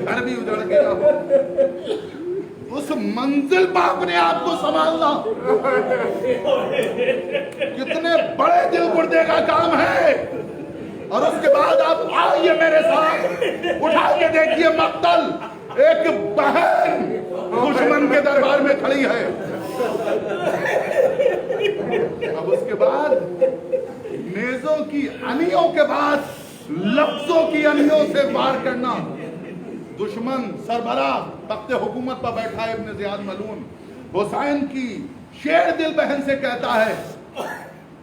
घर भी उजड़ गया हो, उस मंजिल पर अपने आप को संभालना कितने बड़े दिल गुर्दे का काम है। और उसके बाद आप आइए मेरे साथ, उठा के देखिए मक्तल, एक बहन दुश्मन के दरबार में खड़ी है। अब उसके बाद नेज़ों की अनियों के बाद लफ्जों की अनियों से वार करना। दुश्मन सरबराह तख्ते हुकूमत पर बैठा है इब्न ज़ियाद मलून, हुसैन की शेर दिल बहन से कहता है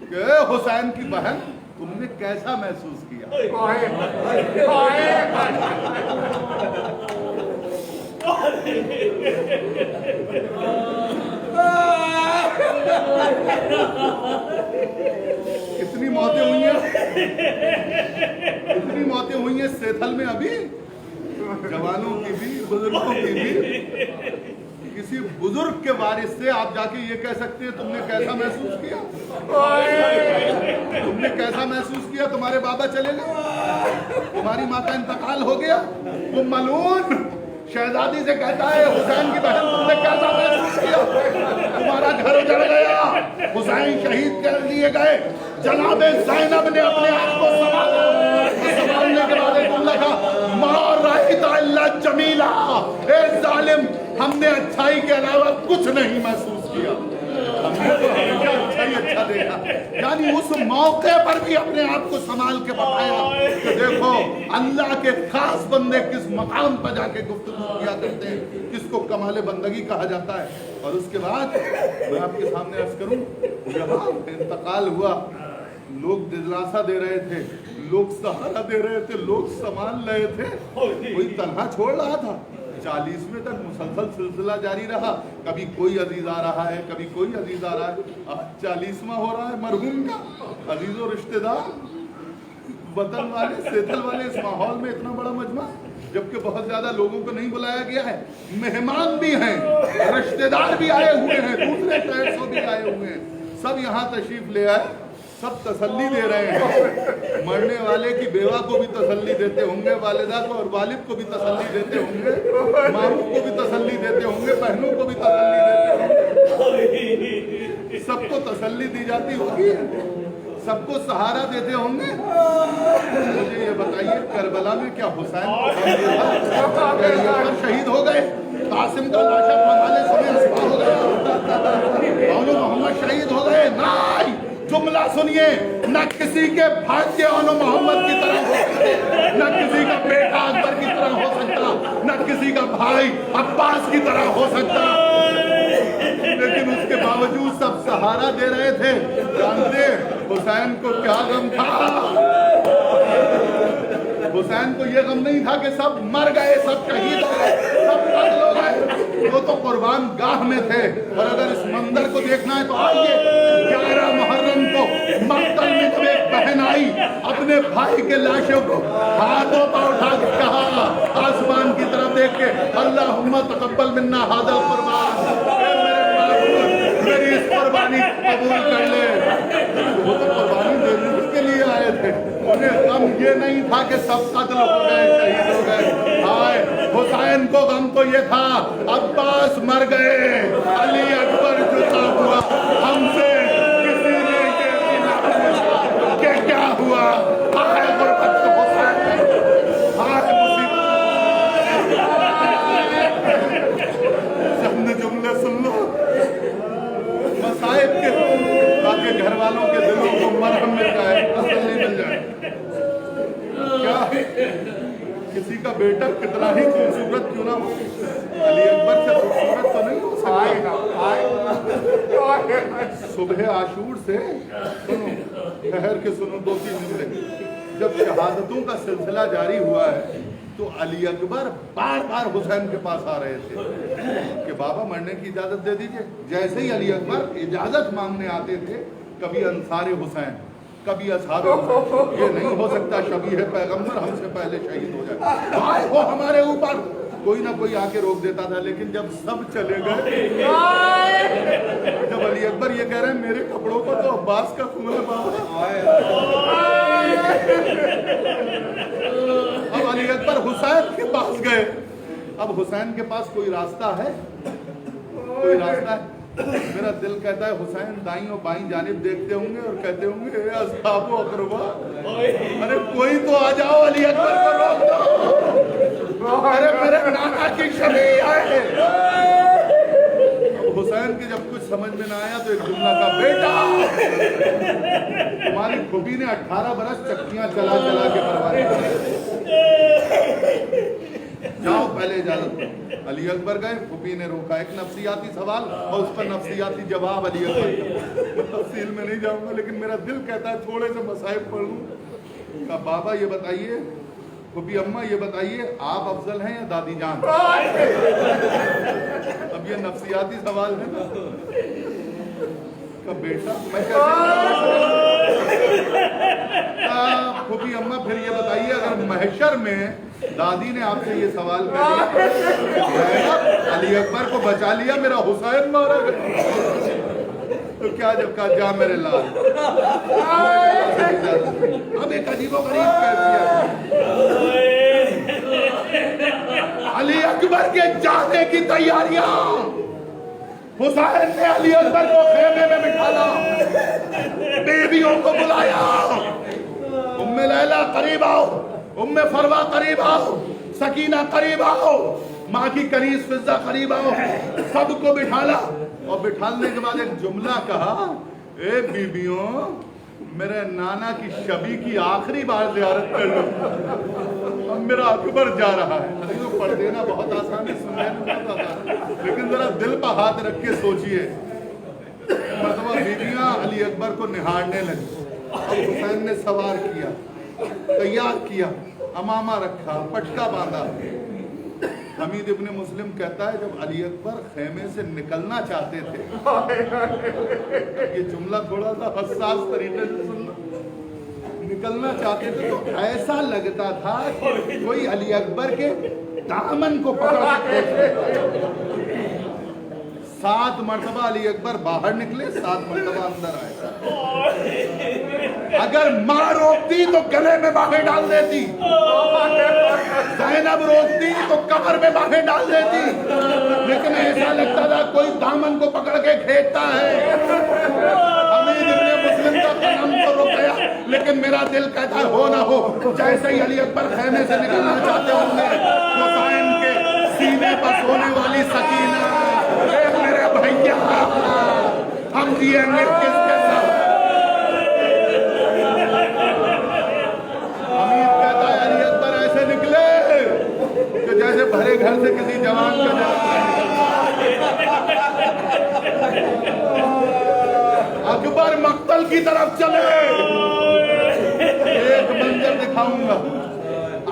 कि हुसैन की बहन, तुमने कैसा महसूस किया? कितनी मौतें हुई हैं, कितनी मौतें हुई हैं सेथल में अभी, जवानों की भी, बुजुर्गों की भी। किसी बुजुर्ग के वारिस से आप जाके ये कह सकते हैं तुमने कैसा महसूस किया? तुमने कैसा महसूस किया? तुम्हारे बाबा चले गए, तुम्हारी माँ का इंतकाल हो गया, वो मलून शहजादी से कहता है हुसैन की बहन तुमने कैसा महसूस किया? तुम्हारा घर उजड़ गया, हुसैन शहीद कर दिए गए। जनाबे ज़ैनब ने अपने आप को संभाला, संभालने के बाद एक जुमला कहा, मार राइता इल्ला जमीला, ए जालिम, हमने अच्छाई के अलावा कुछ नहीं महसूस किया, हमने तो हमेशा अच्छा ही अच्छा देखा। यानी उस मौके पर भी अपने आप को संभाल के बताया कि देखो अल्लाह के खास बंदे किस मकाम पर जाके गुफ्तगू किया करते हैं, किसको कमाले बंदगी कहा जाता है। और उसके बाद मैं आपके सामने अर्ज करूं, जब इंतकाल हुआ, लोग दिलासा दे रहे थे, लोग सहारा दे रहे थे, लोग संभाल रहे थे, कोई तन्हा छोड़ रहा था। 40वें तक मुसलसल सिलसिला जारी रहा, कभी कोई अजीज आ रहा है, कभी कोई अजीज आ रहा है। अब 40वां हो रहा है मरहूम का, अजीजों रिश्तेदार वतन वाले, सेतल वाले इस माहौल में इतना बड़ा मजमा, जबकि बहुत ज्यादा लोगों को नहीं बुलाया गया है। मेहमान भी हैं, रिश्तेदार भी आए हुए हैं, दूसरे शहर से भी आए हुए हैं, सब यहाँ तशरीफ ले आए, सब तसल्ली दे रहे हैं। मरने वाले की बेवा को भी तसल्ली देते होंगे, वालिदा को और वालिद को भी तसल्ली देते होंगे, मामू को भी तसल्ली देते होंगे, बहनों को भी तसल्ली देते होंगे, सबको तसल्ली दी जाती होगी, सबको सहारा देते होंगे। मुझे ये बताइए, करबला में क्या हुसैन शहीद हो गए? कासिम का लाशा वाले समय अस्पा हो गया, मोहम्मद शहीद हो गए? नहीं, जुमला सुनिए, न किसी के भाग्य मोहम्मद की तरह हो सकते, न किसी का बेटा अकबर की तरह हो सकता, न किसी का भाई अब्बास की तरह हो सकता, लेकिन उसके बावजूद सब सहारा दे रहे थे। जानते हुसैन को क्या गम था? हुसैन को यह गम नहीं था कि सब मर गए, सब शहीद हो गए, सब कत्ल हो गए, वो तो कुर्बान गाह में थे। और अगर इस मंजर को देखना है तो आइए, 11 मुहर्रम को मक्तल में जब एक बहन आई, अपने भाई के लाशों को हाथों पर उठा के कहा, आसमान की तरफ देख के, अल्लाहुम्मा तकब्बल मिन्ना हादल कुर्बान, मेरी इस कुर्बानी कबूल कर ले। वो तो कुर्बानी देने के लिए आए थे, उन्हें गम ये नहीं था कि सब कत्ल हो गए, शहीद हो गए। हाय, हुसैन को गम तो ये था, अब्बास मर गए, अली अकबर जुदा हुआ, हमसे किसी ने ये क्या हुआ? हाय गुरबत हुसैन, हाय मुसीबत। जुमले सुन लो मसाइब के, ताकि घर वालों के दिलों को मरहम मिल जाए, तसल्ली मिल जाए। क्या किसी का बेटा कितना ही खूबसूरत क्यों ना हो, अली अकबर से खूबसूरत तो नहीं हो सकता। सुबह आशूर से सुनो, ठहर के सुनो, 2-3 जुमले। जब शहादतों का सिलसिला जारी हुआ है तो अली अकबर बार बार हुसैन के पास आ रहे थे कि बाबा मरने की इजाजत दे दीजिए। जैसे ही अली अकबर इजाजत मांगने आते थे, कभी अंसारे हुसैन, कभी असहाबे हुसैन, ये नहीं हो सकता शबीह पैगंबर हमसे पहले शहीद हो जाए, वो हमारे ऊपर कोई ना कोई आके रोक देता था। लेकिन जब सब चले गए, जब अली अकबर ये कह रहे हैं मेरे कपड़ों को तो अब्बास का खून है बाबा, अब अली अकबर हुसैन के पास गए। अब हुसैन के पास कोई रास्ता है? कोई रास्ता है? मेरा दिल कहता है हुसैन दाईं और बाईं जानिब देखते होंगे और कहते होंगे अस्हाबो अकरबा, अरे कोई तो आ जाओ, अली अकबर को रोक दो, अरे मेरे नाना की शबी आए। हुसैन के जब कुछ समझ में ना आया तो एक जुमला का, बेटा हमारी फूफी ने 18 बरस चक्कियां चला चला के बर्बाद, जाओ पहले इजाजत। अली अकबर गए, फूफी ने रोका, एक नफ्सियाती सवाल और उस पर नफ्सियाती जवाब अली अकबर। मैं तफसील में नहीं जाऊंगा, लेकिन मेरा दिल कहता है थोड़े से मसाइब पढ़ लूं। का बाबा ये बताइए, फूफी अम्मा ये बताइए, आप अफजल हैं या दादी जान? अब ये नफ्सियाती सवाल है ना। का बेटा मैं फूफी अम्मा फिर ये बताइए, अगर महशर में दादी ने आपसे ये सवाल कर दिया, अली अकबर को बचा लिया, मेरा हुसैन मारा गया, तो क्या जब कहा जा मेरे लाल। अब एक अजीबोगरीब कैफियत, अली अकबर के जाने की तैयारियां, हुसैन ने अली अकबर को खेमे में बिठाला, बेबियों को बुलाया, उम्मे लैला करीब आओ, उम्मे फरवा करीब आओ, सकीना करीब आओ, माँ की कनीज फिजा करीब आओ, सबको बिठाला। और बिठाने के बाद एक जुमला कहा, ए बीबियों, मेरे नाना की शबी की आखिरी बार ज़ियारत कर लो, अब मेरा अकबर जा रहा है। अरे तो पढ़ देना बहुत आसान है, सुनने में बहुत आसान है, लेकिन जरा दिल पर हाथ रख के सोचिए। मतलब बीबियां अली अकबर को निहारने लगी। अब हुसैन ने सवार किया, तैयार किया, अमामा रखा, पटका बांधा। हमीद इब्ने मुस्लिम कहता है जब अली अकबर खेमे से निकलना चाहते थे, ये जुमला थोड़ा सा हसास तरीके से सुन लो, निकलना चाहते थे तो ऐसा लगता था कि कोई अली अकबर के दामन को पकड़ के 7 मरतबा अली अकबर बाहर निकले, 7 मरतबा अंदर आए। अगर माँ रोकती तो गले में बाहें डाल देती, ज़ैनब रोकती तो कमर में बाहें डाल देती, लेकिन ऐसा लगता था कोई दामन को पकड़ के खींचता है। हमीद इब्ने मुस्लिम का कदम तो रुक गया, लेकिन मेरा दिल कहता हो ना हो, जैसे ही अली अकबर खैमे से निकलना चाहते होंगे, हुसैन के सीने पर सोने वाली सकीना, मेरे भैया हम जिएंगे किसके साथ? हमीद कहता है अली अकबर ऐसे निकले कि जैसे भरे घर से किसी जवान का अकबर मक्तल की तरफ चले। एक मंजर दिखाऊंगा,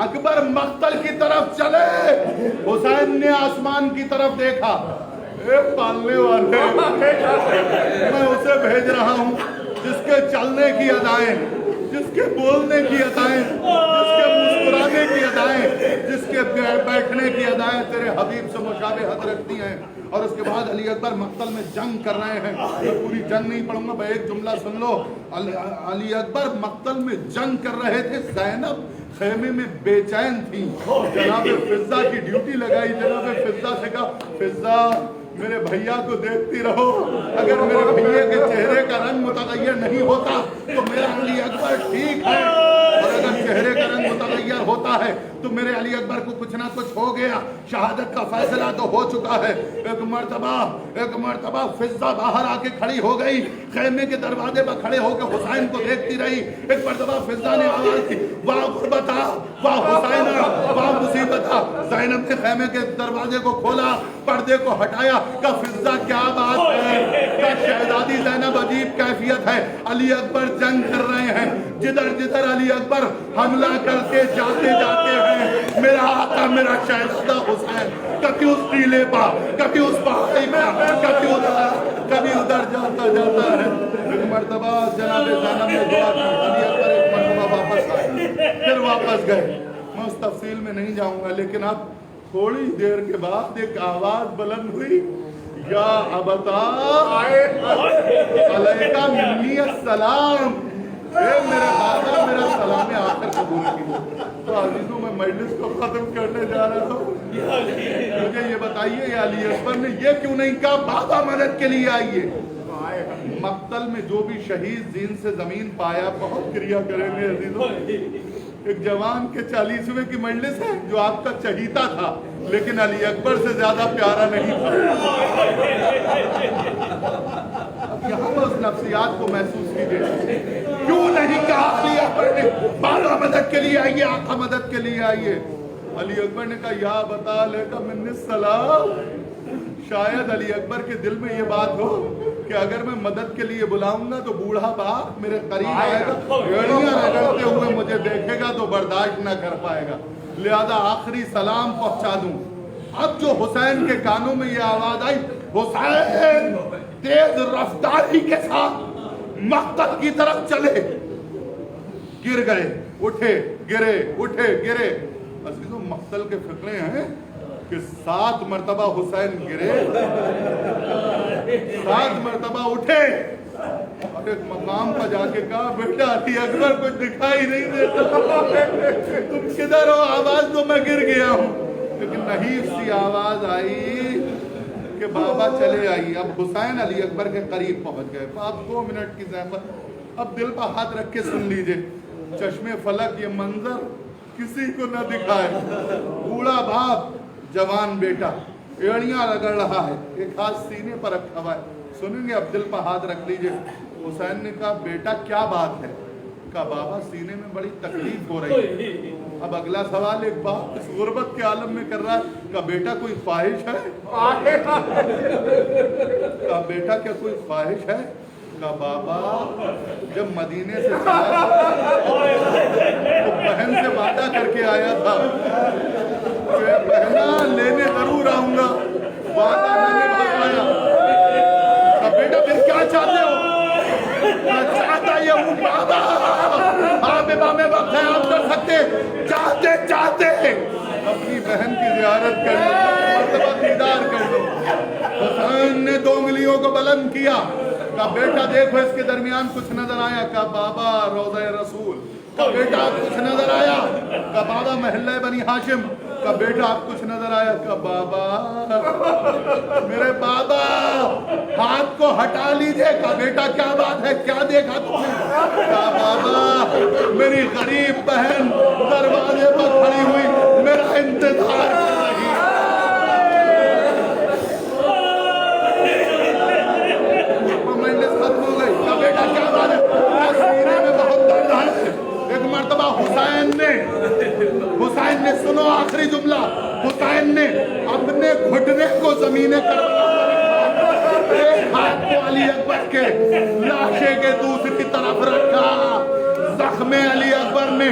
अकबर मक्तल की तरफ चले, हुसैन ने आसमान की तरफ देखा, पालने वाले मैं उसे भेज रहा हूं जिसके चलने की अदाएं, जिसके बोलने की अदाएं, जिसके मुस्कुराने की अदाएं, जिसके बैठने की अदाएं तेरे हबीब से मुशाबिहत रखती हैं। और उसके बाद अली अकबर मक्तल में जंग कर रहे हैं। मैं पूरी जंग नहीं पढ़ूंगा, मैं एक जुमला सुन लो। अली अकबर मक्तल में जंग कर रहे थे, ज़ैनब खेमे में बेचैन थी। जनाब फिज़्ज़ा की ड्यूटी लगाई, जनाब फिज़्ज़ा से कहा फिज़्ज़ा मेरे भैया को देखती रहो, अगर मेरे भैया के चेहरे का रंग मुतगय्यर नहीं होता तो मेरा अली अकबर ठीक है, और अगर चेहरे का रंग मुतगय्यर होता है तो मेरे अली अकबर को कुछ ना कुछ हो गया, शहादत का फैसला तो हो चुका है। एक मर्तबा फिज़्ज़ा बाहर आके खड़ी हो गई, खेमे के दरवाजे पर खड़े होकर हुसैन को देखती रही। एक मर्तबा फिज़्ज़ा ने आवाज दी, वाह गुरबता, वाह हुसैना, वाह मुसीबता। ज़ैनब ने खेमे के दरवाजे को खोला, पर्दे को हटाया, का फिज़्ज़ा क्या बात है, का शहजादी ज़ैनब अजीब कैफियत है। अली अकबर जंग कर रहे हैं, जिधर जिधर अली अकबर हमला करके जाते जाते हैं, मेरा आका मेरा शहजादा हुसैन कभी उस टीले पर, कभी उस पहाड़ी पर, कभी उधर जाता जाता है। एक मर्तबा जनाब ज़ैनब ने दुआ की, अली अकबर एक मर्तबा वापस आए, फिर वापस गए। मैं उस तफसील में नहीं जाऊंगा, लेकिन अब थोड़ी देर के बाद एक आवाज बुलंद हुई, या अबता अलैका मिन्नी अस्सलाम, मेरे बाबा मेरा सलाम आखिर कबूल की। तो अजीजों मैं मजलिस को खत्म करने जा रहा हूँ, मुझे ये बताइए या अली अकबर ने ये क्यों नहीं कहा बाबा मदद के लिए आइए? मक्तल में जो भी शहीद जीन से जमीन पाया, बहुत क्रिया करेंगे अजीजों। एक जवान के 40वें की मजलिस है जो आपका चहीता था, लेकिन अली अकबर से ज्यादा प्यारा नहीं था। अब यहाँ पर उस नफ्सियात को महसूस कीजिए, क्यों नहीं कहा अली अकबर ने बाबा मदद के लिए आइए, आका मदद के लिए आइए? अली अकबर ने कहा या बता लेका मिन्नी सलाम। शायद अली अकबर के दिल में ये बात हो कि अगर मैं मदद के लिए बुलाऊंगा तो बूढ़ा बाप मेरे करीब आएगा, एड़ियां रगड़ते हुए मुझे देखेगा तो बर्दाश्त न कर पाएगा, लिहाजा आखिरी सलाम पहुंचा दूं। अब जो हुसैन के कानों में ये आवाज आई, हुसैन तेज रफ्तारी के साथ मक्तल की तरफ चले, गिर गए, उठे गिरे, उठे गिरे। अजीजों मक्तल के फिक्रे हैं कि 7 मरतबा हुसैन गिरे, 7 मरतबा उठे, और एक मकाम पर जाके कहा बेटा अली अकबर कुछ दिखाई नहीं देता, तुम किधर हो? आवाज तो मैं गिर गया हूँ। लेकिन नहीं सी आवाज आई कि बाबा चले आई। अब हुसैन अली अकबर के करीब पहुंच गए। आप 2 मिनट की ज़हमत, अब दिल पर हाथ रख के सुन लीजिए। चश्मे फलक ये मंजर किसी को न दिखाए, बूढ़ा बाप जवान बेटा एड़ियां रगड़ रहा है, एक हाथ सीने पर रखा हुआ है, सुनेंगे? अब दिल पर हाथ रख लीजिए। हुसैन ने कहा बेटा क्या बात है? कहा बाबा सीने में बड़ी तकलीफ हो रही है। अब अगला सवाल एक बाप इस गुर्बत के आलम में कर रहा है, कहा बेटा कोई ख्वाहिश है? कहा बेटा क्या कोई ख्वाहिश है? कहा बाबा जब मदीने से तो बहन से वादा करके आया था कि बहना लेने जरूर आऊंगा, वादा न निभा पाया। कहा बेटा फिर क्या चाहते हो? चाहता ये हूँ बाबा आप फातिमा में वक्त क़याम कर सकते, चाहते चाहते अपनी बहन की ज़ियारत कर लो, मर्तबा दीदार कर लो। हुसैन ने 2 उंगलियों को बुलंद किया, कहा बेटा देखो इसके दरमियान कुछ नजर आया? कहा बाबा रोज़े रसूल। कहा बेटा आप कुछ नजर आया? कहा बाबा महल्ला बनी हाशिम। कहा बेटा आप कुछ नजर आया? कहा बाबा मेरे बाबा हाथ को हटा लीजिए। कहा बेटा क्या बात है, क्या देखा तुमने? कहा बाबा मेरी गरीब बहन दरवाजे पर खड़ी हुई मेरा इंतजार कर रही है। मजलिस खत्म हो गई। कहा बेटा क्या बात है? सीने में बहुत दर्द है। एक मर्तबा हुसैन ने सुनो आखिरी जुमला, हुसैन ने अपने घुटने को जमीने कर एक हाथ को अली अकबर के लाशे के दूसरी तरफ रखा। जख्मे अली अकबर ने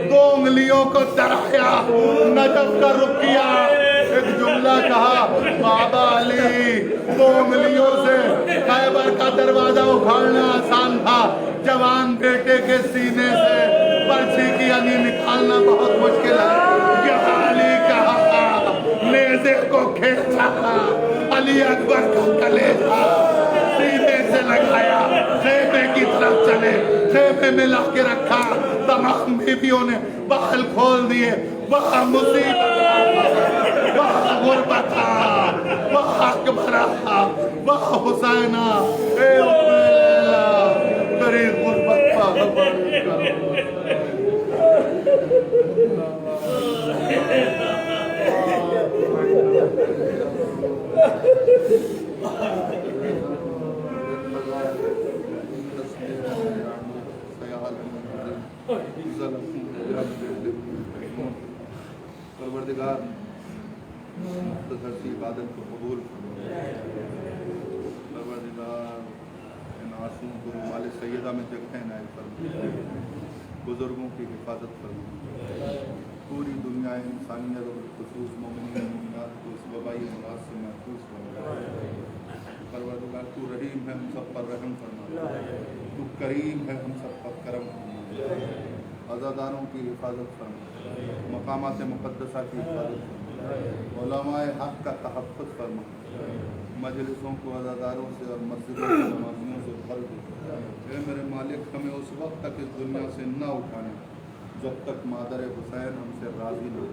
2 उंगलियों को दराया, नजफ का रुख किया, एक जुमला कहा बाबा अली 2 उंगलियों से खैबर का दरवाजा उखाड़ना आसान था, जवान बेटे के सीने से पर्ची की अली निकालना बहुत मुश्किल है। यहाँ अली कहा नेज़े को खींचा, अली अकबर का कलेजा सीने से लगाया, खेमे की तरफ चले, खेमे में ला के रखा। तमाम बीवियों ने बाल खोल दिए। वहाँ मुसीबत, वहाँ गुर्बत, वहाँ अकबरा, वहाँ हुसैना, ए उम्मे लैला तेरी गुर्बत का खबर करो। परवरदिगार मुख्तसर सी इबादत को कबूल परवरदिगार इन आंसुओं को रुमाल सैयदा में जगह नायब फरमा, बुजुर्गों की हिफाजत फरमा, पूरी दुनिया इंसानियत और खुसूस मोमिनीन मुमिनात को इस वबाई अमराज से महफूज फरमा। परवरदिगार तू रहीम है, हम सब पर रहम फरमा, तू करीम है, हम सब पर करम फरमा, अज़ादारों की हिफाजत फरमा, मकामात मुक़द्दसा की हिफाजत फरमा, उलमाए हक़ का तहफ़्फ़ुज़ फरमा, मजलिसों को अज़ादारों से और मस्जिदों को नमाज़ियों से भर दे। ए मेरे मालिक हमें उस वक्त तक इस दुनिया से न उठाने जब तक मादर हुसैन हमसे राज़ी न हो।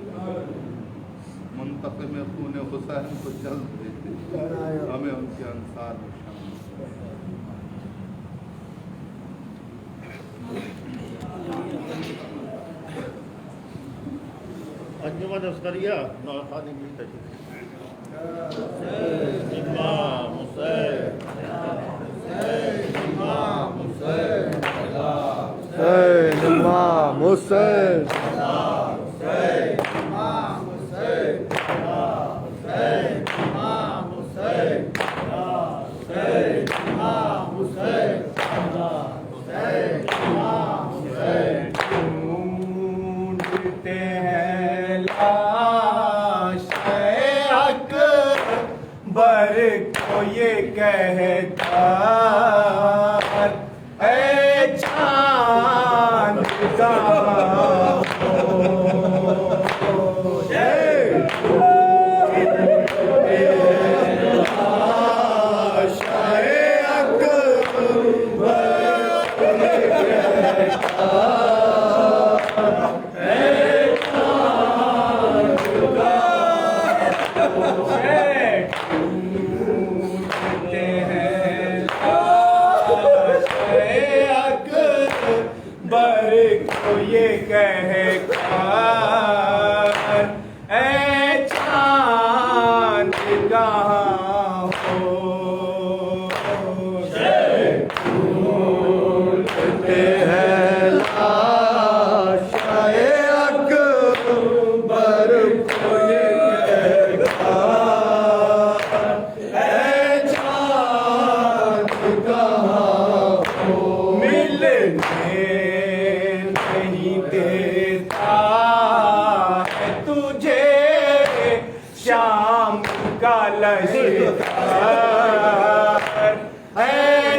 मुंतक़िम खून हुसैन को जल्द भेज दे, हमें उनके अंसार में शामिल। अंजुमन अस्करिया नौखानी की तशरीफ। इमाम हुसैन, इमाम हुसैन, इमाम हुसैन, को ये कहता ऐ चांद कहाँ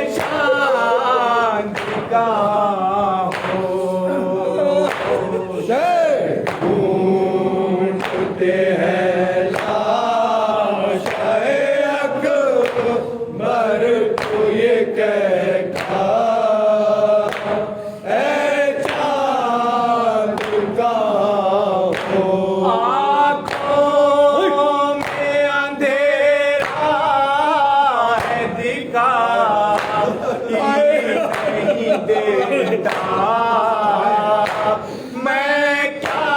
चांद का हो ڈھونڈتے ہیں لاش اکبر کو یہ کہتا اے چاند کہاں ہو آنکھوں میں اندھیرا ہے دکھا یہ نہیں دیتا میں کیا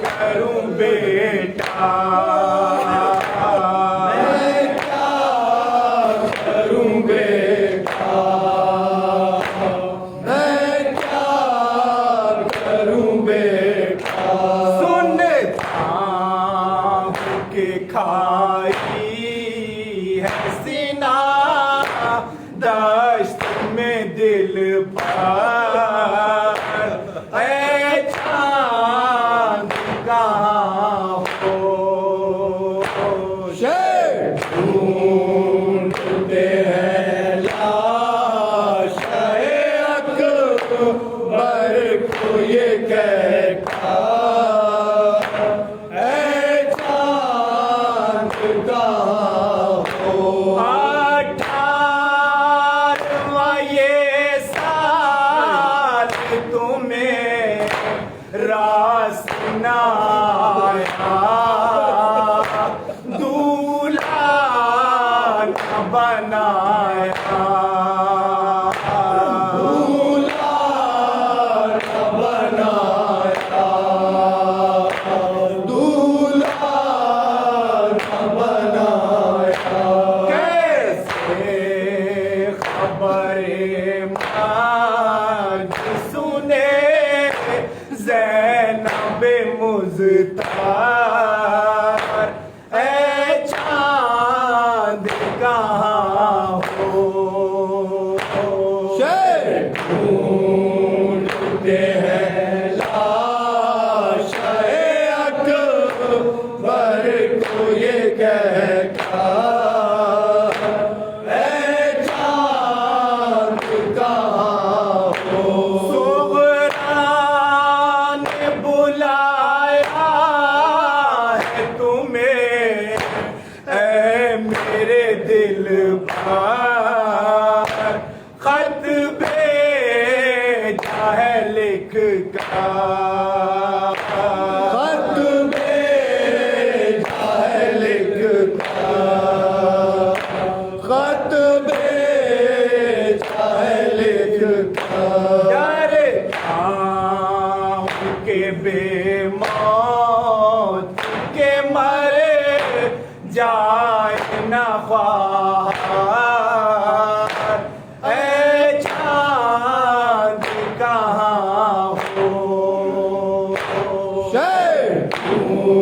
کروں بیٹا میں کیا کروں بیٹا میں کیا کروں بیٹا سنتا ہوں کہ کھائی ہے سینہ دشت میں دل پر اے چاند کہاں ہو ڈھونڈتے ہیں لاش اکبر کو یہ کہتا اے چاند کہاں ہو 18واں یہ سال تمہیں راس نہ آیا دولہا نہ بنایا دولہا نہ بنایا دولہا نہ بنایا کیسے خبر ماج سنے زینب مزتار اے چاند کہاں ہو ڈھونڈتے ہیں لاش اکبر کو یہ کہتا اے چاند کہاں ہو صغرا نے بلایا ہے تمہیں اے میرے دل پر خط بھیجا ہے لکھ کر خط بھیجا ہے لکھ کر خط بھیجا ہے لکھ کر ڈرتا ہوں کہ بے موت کے مر جائے نہ خواہر اے چاند کہاں ہو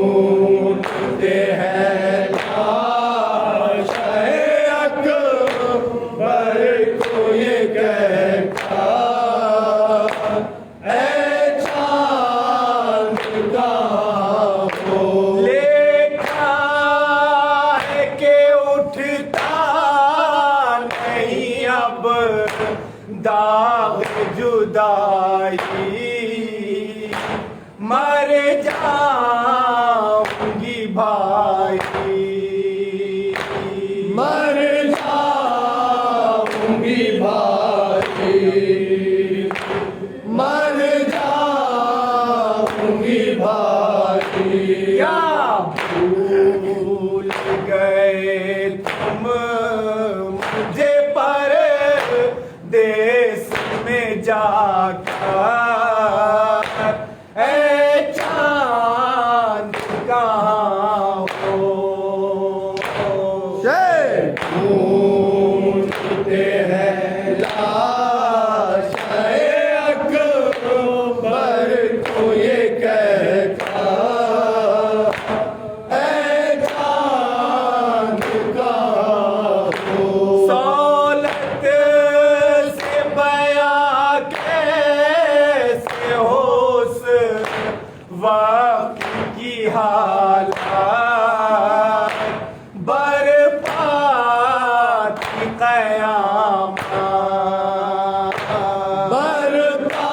ڈھونڈتے ہیں لاش اکبر کو یہ کہتا اے چاند کہاں ہو لکھا ہے کہ اٹھتا نہیں اب داغ جدائی مر جاؤں گی بھائی مر جاؤں گی بھائی مر جاؤں گی بھائی کیا بھول گئے تم مجھے پردیس میں جا کر اے چاند کہاں ہو ڈھونڈتے ہیں لاش اکبر کو یہ کہتا اے چاند کہاں ہو سولت سے بیاں کیسے ہو اس وقت کی حالات برپا کی قیامت برپا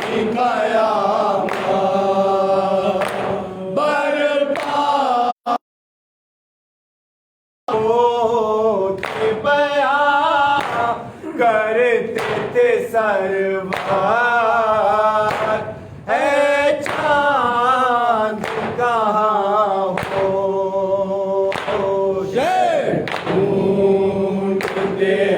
کی قیامت تھے سرور ہے چاند کہاں ہو ڈھونڈتے